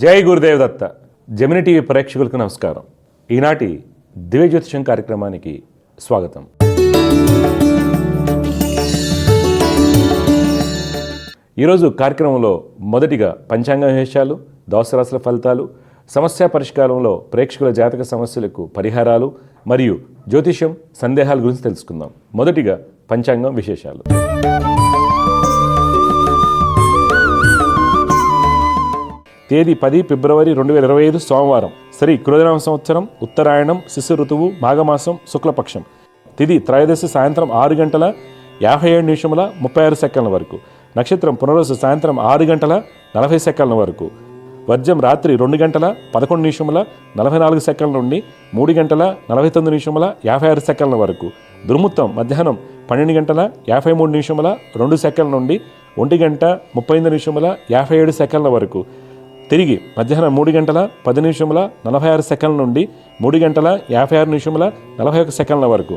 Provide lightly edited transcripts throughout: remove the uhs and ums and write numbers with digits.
జై గురుదేవ్ దత్త. Gemini TV ప్రేక్షకులకు నమస్కారం. ఈనాటి దివ్య జ్యోతిషం కార్యక్రమానికి స్వాగతం. ఈరోజు కార్యక్రమంలో మొదటిగా పంచాంగ విశేషాలు, దోస రాశుల ఫలితాలు, సమస్య పరిష్కారంలో ప్రేక్షకుల జాతక సమస్యలకు పరిహారాలు మరియు జ్యోతిషం సందేహాల గురించి తెలుసుకుందాం. మొదటిగా పంచాంగం విశేషాలు. తేదీ 10 ఫిబ్రవరి 2025 సోమవారం. శ్రీ కృతనామ సంవత్సరం, ఉత్తరాయణం, శిశు ఋతువు, మాఘమాసం, శుక్లపక్షం. తిథి త్రయోదశి సాయంత్రం 6:57:36 వరకు. నక్షత్రం పునర్వసు సాయంత్రం 6:40 వరకు. వర్జం రాత్రి 2:11:44 నుండి 3:49:56 వరకు. దుర్ముహూర్తం మధ్యాహ్నం 12:53:02 నుండి 1:35:57 వరకు. తిరిగి మధ్యాహ్నం 3:10:46 నుండి 3:56:41 వరకు.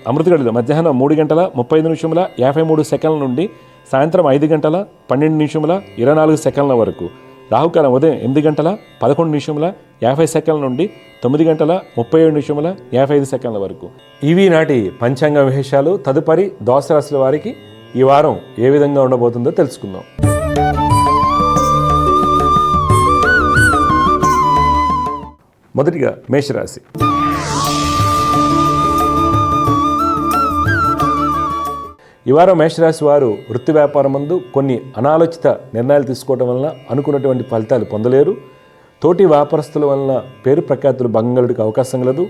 అమృత గడియలు మధ్యాహ్నం 3:35:53 నుండి సాయంత్రం 5:12:24 వరకు. రాహుకాలం ఉదయం 8:11:50 నుండి 9:37:55 వరకు. ఇవి నాటి పంచాంగ విశేషాలు. తదుపరి దోస రాశుల వారికి ఈ వారం ఏ విధంగా ఉండబోతుందో తెలుసుకుందాం. మొదటిగా మేషరాశి. ఈ వారం మేషరాశి వారు వృత్తి వ్యాపారం నందు కొన్ని అనాలోచిత నిర్ణయాలు తీసుకోవడం వలన అనుకున్నటువంటి ఫలితాలు పొందలేరు. తోటి వ్యాపారస్తుల వలన పేరు ప్రఖ్యాతులు భంగంగలుడికి అవకాశం కలదు.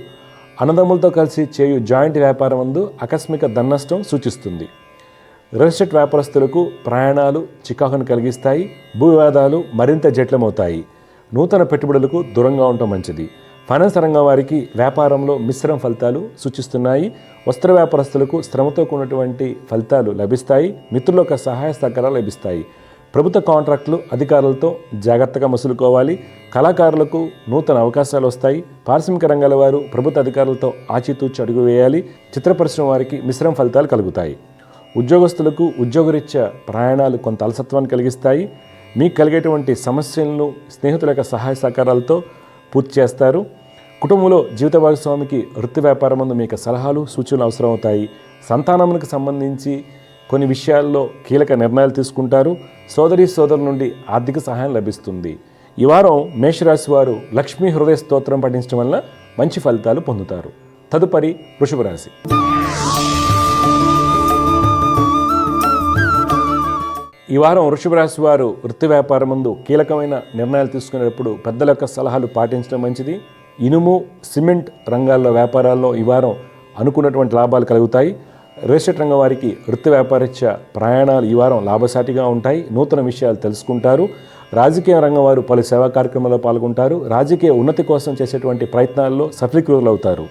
అన్నదమ్ములతో కలిసి చేయు జాయింట్ వ్యాపారం నందు ఆకస్మిక ధననష్టం సూచిస్తుంది. రియల్ ఎస్టేట్ వ్యాపారస్తులకు ప్రయాణాలు చికాకును కలిగిస్తాయి. భూ వివాదాలు మరింత జటిలమవుతాయి. నూతన పెట్టుబడులకు దూరంగా ఉండటం మంచిది. ఫైనాన్స్ రంగం వారికి వ్యాపారంలో మిశ్రమ ఫలితాలు సూచిస్తున్నాయి. వస్త్ర వ్యాపారస్తులకు శ్రమతో కూడినటువంటి ఫలితాలు లభిస్తాయి. మిత్రుల యొక్క సహాయ సహకారాలు లభిస్తాయి. ప్రభుత్వ కాంట్రాక్టులు అధికారులతో జాగ్రత్తగా మసులుకోవాలి. కళాకారులకు నూతన అవకాశాలు వస్తాయి. పారిశ్రామిక రంగాల వారు ప్రభుత్వ అధికారులతో ఆచితూచి అడుగు వేయాలి. చిత్ర పరిశ్రమ వారికి మిశ్రమ ఫలితాలు కలుగుతాయి. ఉద్యోగస్తులకు ఉద్యోగరీత్యా ప్రయాణాలు కొంత అలసత్వాన్ని కలిగిస్తాయి. మీకు కలిగేటువంటి సమస్యలను స్నేహితుల యొక్క సహాయ సహకారాలతో పూర్తి చేస్తారు. కుటుంబంలో జీవిత భాగస్వామికి వృత్తి వ్యాపారం నందు మీకు సలహాలు సూచనలు అవసరమవుతాయి. సంతానములకు సంబంధించి కొన్ని విషయాల్లో కీలక నిర్ణయాలు తీసుకుంటారు. సోదరుల నుండి ఆర్థిక సహాయం లభిస్తుంది. ఈ వారం మేషరాశి వారు లక్ష్మీ హృదయ స్తోత్రం పఠించడం వల్ల మంచి ఫలితాలు పొందుతారు. తదుపరి వృషభ రాశి. ఈ వారం వృషభ రాశి వారు వృత్తి వ్యాపారం నందు కీలకమైన నిర్ణయాలు తీసుకునేటప్పుడు పెద్దల యొక్క సలహాలు పాటించడం మంచిది. ఇనుము, సిమెంట్ రంగాల్లో వ్యాపారాల్లో ఈ వారం అనుకున్నటువంటి లాభాలు కలుగుతాయి. రియల్ ఎస్టేట్ రంగం వారికి వృత్తి వ్యాపారరీత్యా ప్రయాణాలు ఈ వారం లాభసాటిగా ఉంటాయి. నూతన విషయాలు తెలుసుకుంటారు. రాజకీయ రంగం వారు పలు సేవా కార్యక్రమాల్లో పాల్గొంటారు. రాజకీయ ఉన్నతి కోసం చేసేటువంటి ప్రయత్నాల్లో సఫలీకృతులు అవుతారు.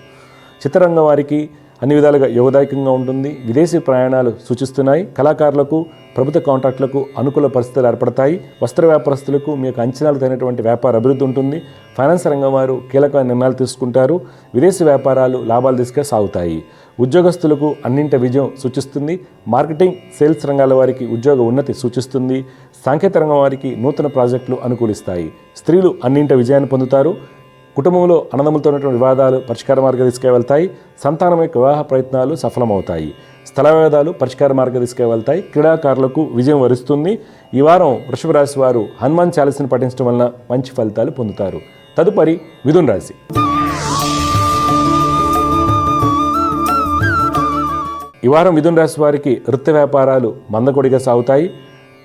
చిత్రరంగం వారికి అన్ని విధాలుగా యోగదాయకంగా ఉంటుంది. విదేశీ ప్రయాణాలు సూచిస్తున్నాయి. కళాకారులకు ప్రభుత్వ కాంట్రాక్టులకు అనుకూల పరిస్థితులు ఏర్పడతాయి. వస్త్ర వ్యాపారస్తులకు మీ యొక్క అంచనాలు తగినటువంటి వ్యాపార అభివృద్ధి ఉంటుంది. ఫైనాన్స్ రంగం వారు కీలకమైన నిర్ణయాలు తీసుకుంటారు. విదేశీ వ్యాపారాలు లాభాలు దిశగా సాగుతాయి. ఉద్యోగస్తులకు అన్నింట విజయం సూచిస్తుంది. మార్కెటింగ్, సేల్స్ రంగాల వారికి ఉద్యోగ ఉన్నతి సూచిస్తుంది. సాంకేతిక రంగం వారికి నూతన ప్రాజెక్టులు అనుకూలిస్తాయి. స్త్రీలు అన్నింట విజయాన్ని పొందుతారు. కుటుంబంలో అన్నదమ్ములతో ఉన్నటువంటి వివాదాలు పరిష్కార మార్గ దిశగా వెళ్తాయి. సంతానం యొక్క వివాహ ప్రయత్నాలు సఫలమవుతాయి. స్థల వివాదాలు పరిష్కార మార్గ దిశగా వెళ్తాయి. క్రీడాకారులకు విజయం వరిస్తుంది. ఈ వారం వృషభ రాశి వారు హనుమాన్ చాలీసాను పఠించడం వలన మంచి ఫలితాలు పొందుతారు. తదుపరి మిథున రాశి. ఈ వారం మిథున రాశి వారికి వృత్తి వ్యాపారాలు మందకొడిగా సాగుతాయి.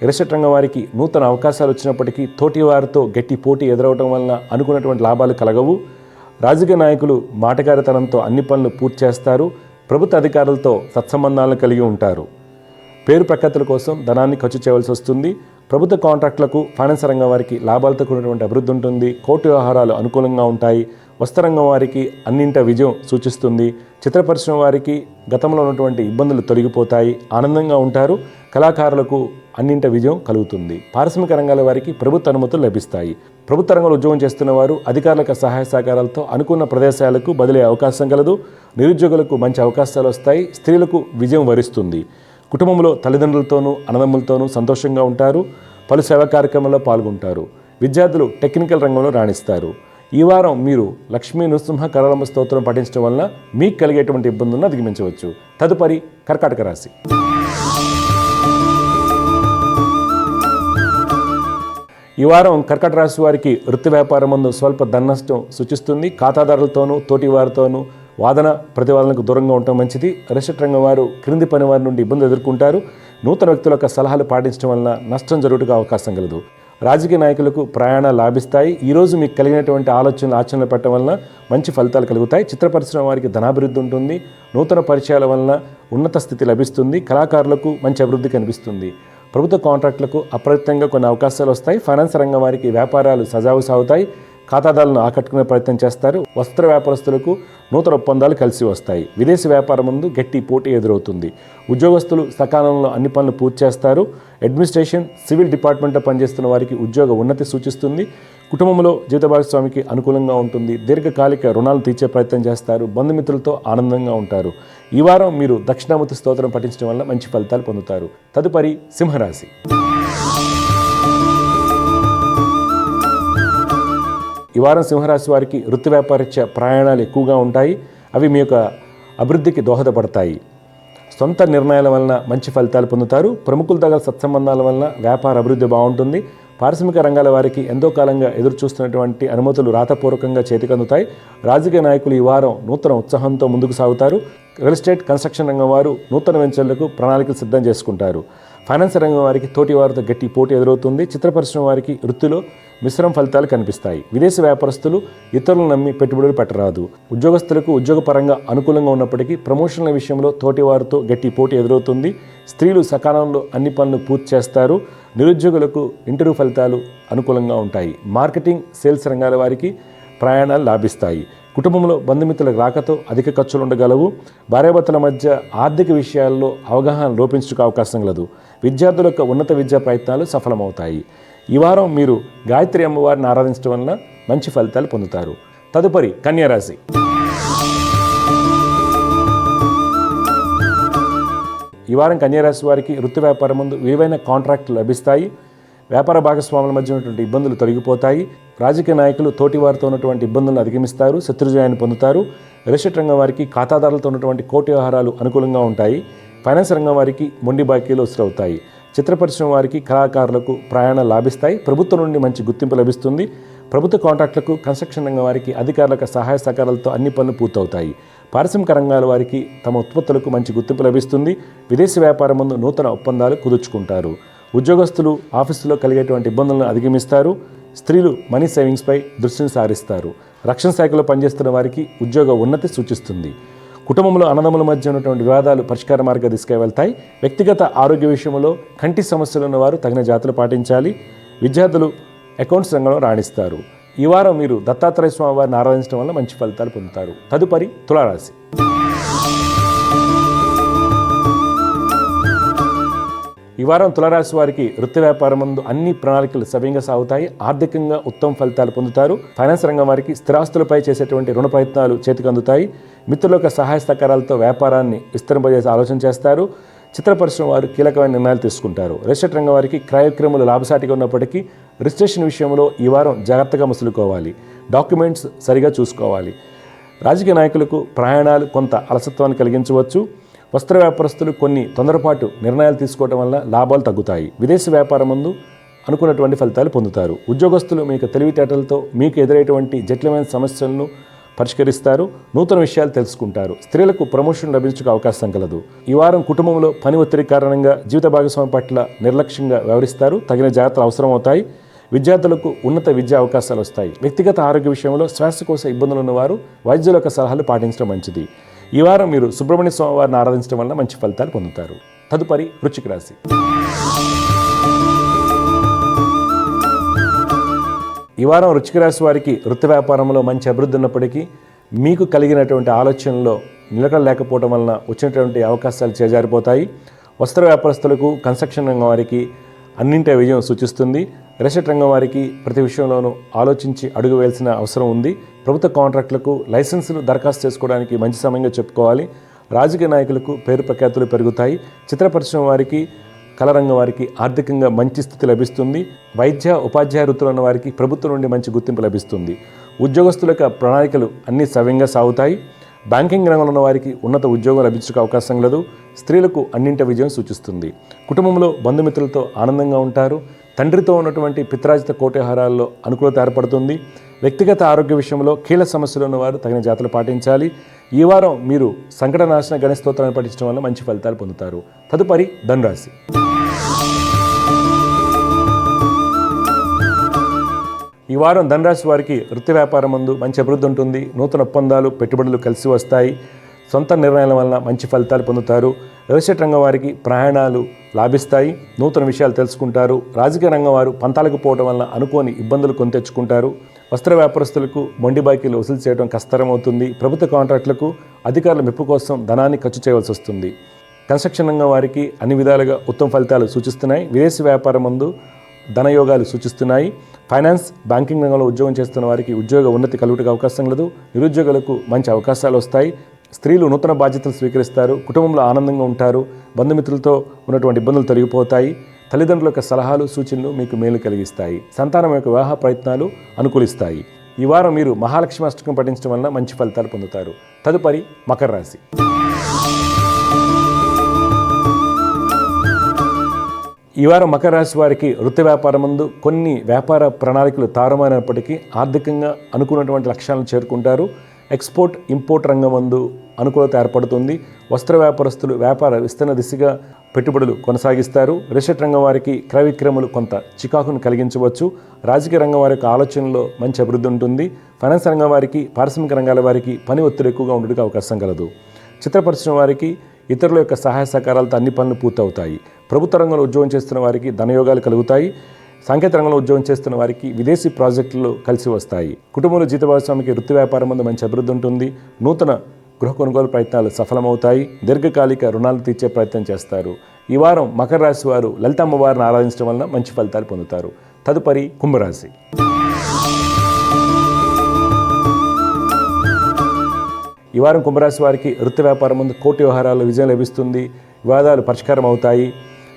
రియల్ ఎస్టేట్ రంగం వారికి నూతన అవకాశాలు వచ్చినప్పటికీ తోటి వారితో గట్టి పోటీ ఎదురవడం వలన అనుకున్నటువంటి లాభాలు కలగవు. రాజకీయ నాయకులు మాటగారితనంతో అన్ని పనులు పూర్తి చేస్తారు. ప్రభుత్వ అధికారులతో సత్సంబంధాలను కలిగి ఉంటారు. పేరు ప్రఖ్యాతుల కోసం ధనాన్ని ఖర్చు చేయవలసి వస్తుంది. ప్రభుత్వ కాంట్రాక్టులకు ఫైనాన్స్ రంగం వారికి లాభాలతో కూడినటువంటి అభివృద్ధి ఉంటుంది. కోర్టు వ్యవహారాలు అనుకూలంగా ఉంటాయి. వస్త్రరంగం వారికి అన్నింట విజయం సూచిస్తుంది. చిత్ర పరిశ్రమ వారికి గతంలో ఉన్నటువంటి ఇబ్బందులు తొలగిపోతాయి. ఆనందంగా ఉంటారు. కళాకారులకు అన్నింట విజయం కలుగుతుంది. పారిశ్రామిక రంగాల వారికి ప్రభుత్వ అనుమతులు లభిస్తాయి. ప్రభుత్వ రంగంలో ఉద్యోగం చేస్తున్న వారు అధికారుల సహాయ సహకారాలతో అనుకున్న ప్రదేశాలకు బదిలీ అవకాశం కలదు. నిరుద్యోగులకు మంచి అవకాశాలు వస్తాయి. స్త్రీలకు విజయం వరిస్తుంది. కుటుంబంలో తల్లిదండ్రులతోనూ అన్నదమ్ములతోనూ సంతోషంగా ఉంటారు. పలు సేవా కార్యక్రమాల్లో పాల్గొంటారు. విద్యార్థులు టెక్నికల్ రంగంలో రాణిస్తారు. ఈ వారం మీరు లక్ష్మీ నృసింహ కరళంబ స్తోత్రం పఠించడం వల్ల మీకు కలిగేటువంటి ఇబ్బందులను అధిగమించవచ్చు. తదుపరి కర్కాటక రాశి. ఈ వారం కర్కాటక రాశి వారికి వృత్తి వ్యాపారం ముందు స్వల్ప ధననష్టం సూచిస్తుంది. ఖాతాదారులతోనూ తోటి వారితోనూ వాదన ప్రతివాదనకు దూరంగా ఉండటం మంచిది. రిషట్ రంగం వారు క్రింది పని వారి నుండి ఇబ్బందులు ఎదుర్కొంటారు. నూతన వ్యక్తుల యొక్క సలహాలు పాటించడం వలన నష్టం జరుగుటకు అవకాశం కలదు. రాజకీయ నాయకులకు ప్రయాణాలు లాభిస్తాయి. ఈరోజు మీకు కలిగినటువంటి ఆచరణలు పెట్టడం వలన మంచి ఫలితాలు కలుగుతాయి. చిత్ర పరిశ్రమ వారికి ధనాభివృద్ధి ఉంటుంది. నూతన పరిచయాల వలన ఉన్నత స్థితి లభిస్తుంది. కళాకారులకు మంచి అభివృద్ధి కనిపిస్తుంది. ప్రభుత్వ కాంట్రాక్టులకు అప్రయత్నంగా కొన్ని అవకాశాలు వస్తాయి. ఫైనాన్స్ రంగం వారికి వ్యాపారాలు సజావు సాగుతాయి. ఖాతాదారులను ఆకట్టుకునే ప్రయత్నం చేస్తారు. వస్త్ర వ్యాపారస్తులకు నూతన ఒప్పందాలు కలిసి వస్తాయి. విదేశీ వ్యాపారం ముందు గట్టి పోటీ ఎదురవుతుంది. ఉద్యోగస్తులు సకాలంలో అన్ని పనులు పూర్తి చేస్తారు. అడ్మినిస్ట్రేషన్, సివిల్ డిపార్ట్మెంట్లో పనిచేస్తున్న వారికి ఉద్యోగ ఉన్నతి సూచిస్తుంది. కుటుంబంలో జీవిత భాగస్వామికి అనుకూలంగా ఉంటుంది. దీర్ఘకాలిక రుణాలు తీర్చే ప్రయత్నం చేస్తారు. బంధుమిత్రులతో ఆనందంగా ఉంటారు. ఈ వారం మీరు దక్షిణామూర్తి స్తోత్రం పఠించడం వల్ల మంచి ఫలితాలు పొందుతారు. తదుపరి సింహరాశి. ఈ వారం సింహరాశి వారికి వృత్తి వ్యాపారరీత్యా ప్రయాణాలు ఎక్కువగా ఉంటాయి. అవి మీ యొక్క అభివృద్ధికి దోహదపడతాయి. సొంత నిర్ణయాల వలన మంచి ఫలితాలు పొందుతారు. ప్రముఖుల దగ్గర సత్సంబంధాల వలన వ్యాపార అభివృద్ధి బాగుంటుంది. పారిశ్రామిక రంగాల వారికి ఎంతో కాలంగా ఎదురు చూస్తున్నటువంటి అనుమతులు రాతపూర్వకంగా చేతికందుతాయి. రాజకీయ నాయకులు ఈ వారం నూతన ఉత్సాహంతో ముందుకు సాగుతారు. రియల్ ఎస్టేట్, కన్స్ట్రక్షన్ రంగం వారు నూతన వెంచర్లకు ప్రణాళికలు సిద్ధం చేసుకుంటారు. ఫైనాన్స్ రంగం వారికి తోటి వారితో గట్టి పోటీ ఎదురవుతుంది. చిత్ర పరిశ్రమ వారికి వృత్తిలో మిశ్రమ ఫలితాలు కనిపిస్తాయి. విదేశీ వ్యాపారస్తులు ఇతరులను నమ్మి పెట్టుబడులు పెట్టరాదు. ఉద్యోగస్తులకు ఉద్యోగపరంగా అనుకూలంగా ఉన్నప్పటికీ ప్రమోషన్ల విషయంలో తోటి వారితో గట్టి పోటీ ఎదురవుతుంది. స్త్రీలు సకాలంలో అన్ని పనులు పూర్తి చేస్తారు. నిరుద్యోగులకు ఇంటర్వ్యూ ఫలితాలు అనుకూలంగా ఉంటాయి. మార్కెటింగ్, సేల్స్ రంగాల వారికి ప్రయాణాలు లాభిస్తాయి. కుటుంబంలో బంధుమిత్రుల రాకతో అధిక ఖర్చులు ఉండగలవు. భార్యాభర్తల మధ్య ఆర్థిక విషయాల్లో అవగాహన లోపించుకు అవకాశం కలదు. విద్యార్థుల యొక్క ఉన్నత విద్యా ప్రయత్నాలు సఫలమవుతాయి. ఈ వారం మీరు గాయత్రి అమ్మవారిని ఆరాధించడం వలన మంచి ఫలితాలు పొందుతారు. తదుపరి కన్యారాశి. ఈ వారం కన్యారాశి వారికి వృత్తి వ్యాపారం ముందు విలువైన కాంట్రాక్టులు లభిస్తాయి. వ్యాపార భాగస్వాముల మధ్య ఉన్నటువంటి ఇబ్బందులు తొలగిపోతాయి. రాజకీయ నాయకులు తోటి వారితో ఉన్నటువంటి ఇబ్బందులను అధిగమిస్తారు. శత్రుజయాన్ని పొందుతారు. రియల్ ఎస్టేట్ రంగం వారికి ఖాతాదారులతో ఉన్నటువంటి కోటి వ్యవహారాలు అనుకూలంగా ఉంటాయి. ఫైనాన్స్ రంగం వారికి మొండి బాకీలు వసూలవుతాయి. చిత్ర పరిశ్రమ వారికి కళాకారులకు ప్రయాణాలు లాభిస్తాయి. ప్రభుత్వం నుండి మంచి గుర్తింపు లభిస్తుంది. ప్రభుత్వ కాంట్రాక్టులకు, కన్స్ట్రక్షన్ రంగం వారికి అధికారులకు సహాయ సహకారాలతో అన్ని పనులు పూర్తవుతాయి. పారిశ్రామిక రంగాల వారికి తమ ఉత్పత్తులకు మంచి గుర్తింపు లభిస్తుంది. విదేశీ వ్యాపారం ముందు నూతన ఒప్పందాలు కుదుర్చుకుంటారు. ఉద్యోగస్తులు ఆఫీసులో కలిగేటువంటి ఇబ్బందులను అధిగమిస్తారు. స్త్రీలు మనీ సేవింగ్స్పై దృష్టిని సారిస్తారు. రక్షణ శాఖలో పనిచేస్తున్న వారికి ఉద్యోగ ఉన్నతి సూచిస్తుంది. కుటుంబంలో అన్నదమ్ముల మధ్య ఉన్నటువంటి వివాదాలు పరిష్కార మార్గ దిశగా వెళ్తాయి. వ్యక్తిగత ఆరోగ్య విషయంలో కంటి సమస్యలు ఉన్నవారు తగిన జాగ్రత్తలు పాటించాలి. విద్యార్థులు అకౌంట్స్ రంగంలో రాణిస్తారు. ఈ వారం మీరు దత్తాత్రేయ స్వామి వారిని ఆరాధించడం వల్ల మంచి ఫలితాలు పొందుతారు. తదుపరి తులారాశి. ఈ వారం తులారాశి వారికి వృత్తి వ్యాపారం ముందు అన్ని ప్రణాళికలు సవ్యంగా సాగుతాయి. ఆర్థికంగా ఉత్తమ ఫలితాలు పొందుతారు. ఫైనాన్స్ రంగం వారికి స్థిరాస్తులపై చేసేటువంటి రుణ ప్రయత్నాలు చేతికి అందుతాయి. మిత్రుల యొక్క సహాయ సహకారాలతో వ్యాపారాన్ని విస్తరింపజేసే ఆలోచన చేస్తారు. చిత్ర పరిశ్రమ వారు కీలకమైన నిర్ణయాలు తీసుకుంటారు. రియల్ ఎస్టేట్ రంగం వారికి క్రయవిక్రయములు లాభసాటిగా ఉన్నప్పటికీ రిజిస్ట్రేషన్ విషయంలో ఈ వారం జాగ్రత్తగా మసులుకోవాలి. డాక్యుమెంట్స్ సరిగా చూసుకోవాలి. రాజకీయ నాయకులకు ప్రయాణాలు కొంత అలసత్వాన్ని కలిగించవచ్చు. వస్త్ర వ్యాపారస్తులు కొన్ని తొందరపాటు నిర్ణయాలు తీసుకోవడం వల్ల లాభాలు తగ్గుతాయి. విదేశీ వ్యాపారం ముందు అనుకున్నటువంటి ఫలితాలు పొందుతారు. ఉద్యోగస్తులు మీకు తెలివితేటలతో మీకు ఎదురయ్యేటువంటి జటిలమైన సమస్యలను పరిష్కరిస్తారు. నూతన విషయాలు తెలుసుకుంటారు. స్త్రీలకు ప్రమోషన్ లభించే అవకాశం కలదు. ఈ వారం కుటుంబంలో పని ఒత్తిడి కారణంగా జీవిత భాగస్వామి పట్ల నిర్లక్ష్యంగా వ్యవహరిస్తారు. తగిన జాగ్రత్తలు అవసరం అవుతాయి. విద్యార్థులకు ఉన్నత విద్యా అవకాశాలు వస్తాయి. వ్యక్తిగత ఆరోగ్య విషయంలో శ్వాసకోశ ఇబ్బందులు ఉన్నవారు వైద్యుల యొక్క సలహాలు పాటించడం మంచిది. ఈ వారం మీరు సుబ్రహ్మణ్య స్వామి వారిని ఆరాధించడం వల్ల మంచి ఫలితాలు పొందుతారు. తదుపరి వృశ్చిక రాశి. ఈ వారం వృశ్చిక రాశి వారికి వృత్తి వ్యాపారంలో మంచి అభివృద్ధి ఉన్నప్పటికీ మీకు కలిగినటువంటి ఆలోచనలో నిలకడ లేకపోవడం వలన వచ్చినటువంటి అవకాశాలు చేజారిపోతాయి. వస్త్ర వ్యాపారస్తులకు, కన్స్ట్రక్షన్ రంగం వారికి అన్నింటి విజయం సూచిస్తుంది. రియల్ ఎస్టేట్ రంగం వారికి ప్రతి విషయంలోనూ ఆలోచించి అడుగు వేయాల్సిన అవసరం ఉంది. ప్రభుత్వ కాంట్రాక్టులకు లైసెన్సులు దరఖాస్తు చేసుకోవడానికి మంచి సమయంగా చెప్పుకోవాలి. రాజకీయ నాయకులకు పేరు ప్రఖ్యాతులు పెరుగుతాయి. చిత్ర పరిశ్రమ వారికి కళారంగం వారికి ఆర్థికంగా మంచి స్థితి లభిస్తుంది. వైద్య ఉపాధ్యాయ వృత్తులు ఉన్న వారికి ప్రభుత్వం నుండి మంచి గుర్తింపు లభిస్తుంది. ఉద్యోగస్తుల యొక్క ప్రణాళికలు అన్నీ సవ్యంగా సాగుతాయి. బ్యాంకింగ్ రంగంలో ఉన్న వారికి ఉన్నత ఉద్యోగం లభించే అవకాశం లేదు. స్త్రీలకు అన్నింటి విజయం సూచిస్తుంది. కుటుంబంలో బంధుమిత్రులతో ఆనందంగా ఉంటారు. తండ్రితో ఉన్నటువంటి పిత్రాజిత కోట్యహారాల్లో అనుకూలత ఏర్పడుతుంది. వ్యక్తిగత ఆరోగ్య విషయంలో కీలక సమస్యలు ఉన్నవారు తగిన జాగ్రత్తలు పాటించాలి. ఈ వారం మీరు సంకటనాశన గణేశ స్తోత్రాన్ని పఠించడం వల్ల మంచి ఫలితాలు పొందుతారు. తదుపరి ధనురాశి. ఈ వారం ధనురాశి వారికి వృత్తి వ్యాపారం ముందు మంచి అభివృద్ధి ఉంటుంది. నూతన ఒప్పందాలు పెట్టుబడులు కలిసి వస్తాయి. సొంత నిర్ణయాల వలన మంచి ఫలితాలు పొందుతారు. రియల్ ఎస్టేట్ రంగం వారికి ప్రయాణాలు లాభిస్తాయి. నూతన విషయాలు తెలుసుకుంటారు. రాజకీయ రంగం వారు పంతాలకు పోవడం వలన అనుకోని ఇబ్బందులు కొని తెచ్చుకుంటారు. వస్త్ర వ్యాపారస్తులకు మొండి బాకీలు వసూలు చేయడం కష్టతరం అవుతుంది. ప్రభుత్వ కాంట్రాక్టులకు అధికారుల మెప్పు కోసం ధనాన్ని ఖర్చు చేయవలసి వస్తుంది. కన్స్ట్రక్షన్ రంగం వారికి అన్ని విధాలుగా ఉత్తమ ఫలితాలు సూచిస్తున్నాయి. విదేశీ వ్యాపారం ముందు ధనయోగాలు సూచిస్తున్నాయి. ఫైనాన్స్, బ్యాంకింగ్ రంగంలో ఉద్యోగం చేస్తున్న వారికి ఉద్యోగ ఉన్నతి కలుగుటకు అవకాశం లేదు. నిరుద్యోగులకు మంచి అవకాశాలు వస్తాయి. స్త్రీలు నూతన బాధ్యతలు స్వీకరిస్తారు. కుటుంబంలో ఆనందంగా ఉంటారు. బంధుమిత్రులతో ఉన్నటువంటి ఇబ్బందులు తొలగిపోతాయి. తల్లిదండ్రుల యొక్క సలహాలు, సూచనలు మీకు మేలు కలిగిస్తాయి. సంతానం యొక్క వివాహ ప్రయత్నాలు అనుకూలిస్తాయి. ఈ వారం మీరు మహాలక్ష్మి అష్టకం పఠించడం వలన మంచి ఫలితాలు పొందుతారు. తదుపరి మకర రాశి. ఈ వారం మకర రాశి వారికి వృత్తి వ్యాపారం ముందు కొన్ని వ్యాపార ప్రణాళికలు తారుమారైనప్పటికీ ఆర్థికంగా అనుకున్నటువంటి లక్ష్యాలను చేరుకుంటారు. ఎక్స్పోర్ట్, ఇంపోర్ట్ రంగం ముందు అనుకూలత ఏర్పడుతుంది. వస్త్ర వ్యాపారస్తులు వ్యాపార విస్తరణ దిశగా పెట్టుబడులు కొనసాగిస్తారు. రియల్ ఎస్టేట్ రంగం వారికి క్రయ విక్రయములు కొంత చికాకును కలిగించవచ్చు. రాజకీయ రంగం వారి యొక్క ఆలోచనలో మంచి అభివృద్ధి ఉంటుంది. ఫైనాన్స్ రంగం వారికి, పారిశ్రామిక రంగాల వారికి పని ఒత్తిడి ఎక్కువగా ఉండడానికి అవకాశం కలదు. చిత్ర పరిశ్రమ వారికి ఇతరుల యొక్క సహాయ సహకారాలతో అన్ని పనులు పూర్తవుతాయి. ప్రభుత్వ రంగంలో ఉద్యోగం చేస్తున్న వారికి ధనయోగాలు కలుగుతాయి. సాంకేతిక రంగంలో ఉద్యోగం చేస్తున్న వారికి విదేశీ ప్రాజెక్టులు కలిసి వస్తాయి. కుటుంబంలో జీత భాగస్వామికి వృత్తి వ్యాపారం ముందు మంచి అభివృద్ధి ఉంటుంది. నూతన గృహ కొనుగోలు ప్రయత్నాలు సఫలమవుతాయి. దీర్ఘకాలిక రుణాలు తీర్చే ప్రయత్నం చేస్తారు. ఈ వారం మకర రాశి వారు లలిత అమ్మవారిని ఆరాధించడం వలన మంచి ఫలితాలు పొందుతారు. తదుపరి కుంభరాశి. ఈ వారం కుంభరాశి వారికి వృత్తి వ్యాపారం ముందు కోర్టు వ్యవహారాల్లో విజయం లభిస్తుంది. వివాదాలు పరిష్కారం అవుతాయి.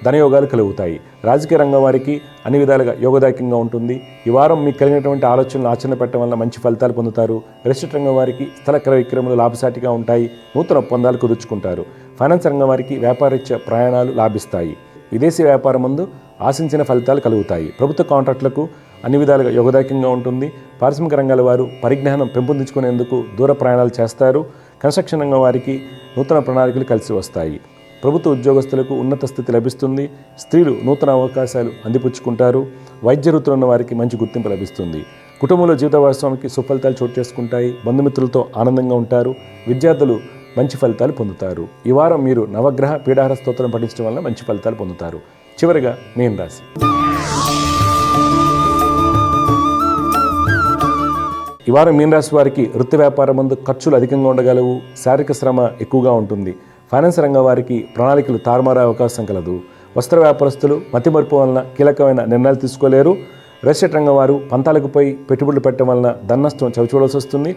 ధనయోగాలు కలుగుతాయి. రాజకీయ రంగం వారికి అన్ని విధాలుగా యోగదాయకంగా ఉంటుంది. ఈ వారం మీకు కలిగినటువంటి ఆలోచనలు ఆచరణ పెట్టడం వల్ల మంచి ఫలితాలు పొందుతారు. రియల్ ఎస్టేట్ రంగం వారికి స్థల క్రయ విక్రయములు లాభసాటిగా ఉంటాయి. నూతన ఒప్పందాలు కుదుర్చుకుంటారు. ఫైనాన్స్ రంగం వారికి వ్యాపారరీత్యా ప్రయాణాలు లాభిస్తాయి. విదేశీ వ్యాపారం ముందు ఆశించిన ఫలితాలు కలుగుతాయి. ప్రభుత్వ కాంట్రాక్టులకు అన్ని విధాలుగా యోగదాయకంగా ఉంటుంది. పారిశ్రామిక రంగాల వారు పరిజ్ఞానం పెంపొందించుకునేందుకు దూర ప్రయాణాలు చేస్తారు. కన్స్ట్రక్షన్ రంగం వారికి నూతన ప్రణాళికలు కలిసి వస్తాయి. ప్రభుత్వ ఉద్యోగస్తులకు ఉన్నత స్థితి లభిస్తుంది. స్త్రీలు నూతన అవకాశాలు అందిపుచ్చుకుంటారు. వైద్య వృత్తులు ఉన్న వారికి మంచి గుర్తింపు లభిస్తుంది. కుటుంబంలో జీవిత భాగస్వామికి సుఫలితాలు చోటు చేసుకుంటాయి. బంధుమిత్రులతో ఆనందంగా ఉంటారు. విద్యార్థులు మంచి ఫలితాలు పొందుతారు. ఈ వారం మీరు నవగ్రహ పీఠాహార స్తోత్రం పఠించడం వల్ల మంచి ఫలితాలు పొందుతారు. చివరిగా మీన రాశి. ఈ వారం మీన రాశి వారికి వృత్తి వ్యాపారం ముందు ఖర్చులు అధికంగా ఉండగలవు. శారీరక శ్రమ ఎక్కువగా ఉంటుంది. ఫైనాన్స్ రంగం వారికి ప్రణాళికలు తారుమారే అవకాశం కలదు. వస్త్ర వ్యాపారస్తులు మతిమరుపు వలన కీలకమైన నిర్ణయాలు తీసుకోలేరు. రియల్ ఎస్టేట్ రంగం వారు పంతాలకు పోయి పెట్టుబడులు పెట్టడం వలన ధననష్టం చవిచూడాల్సి వస్తుంది.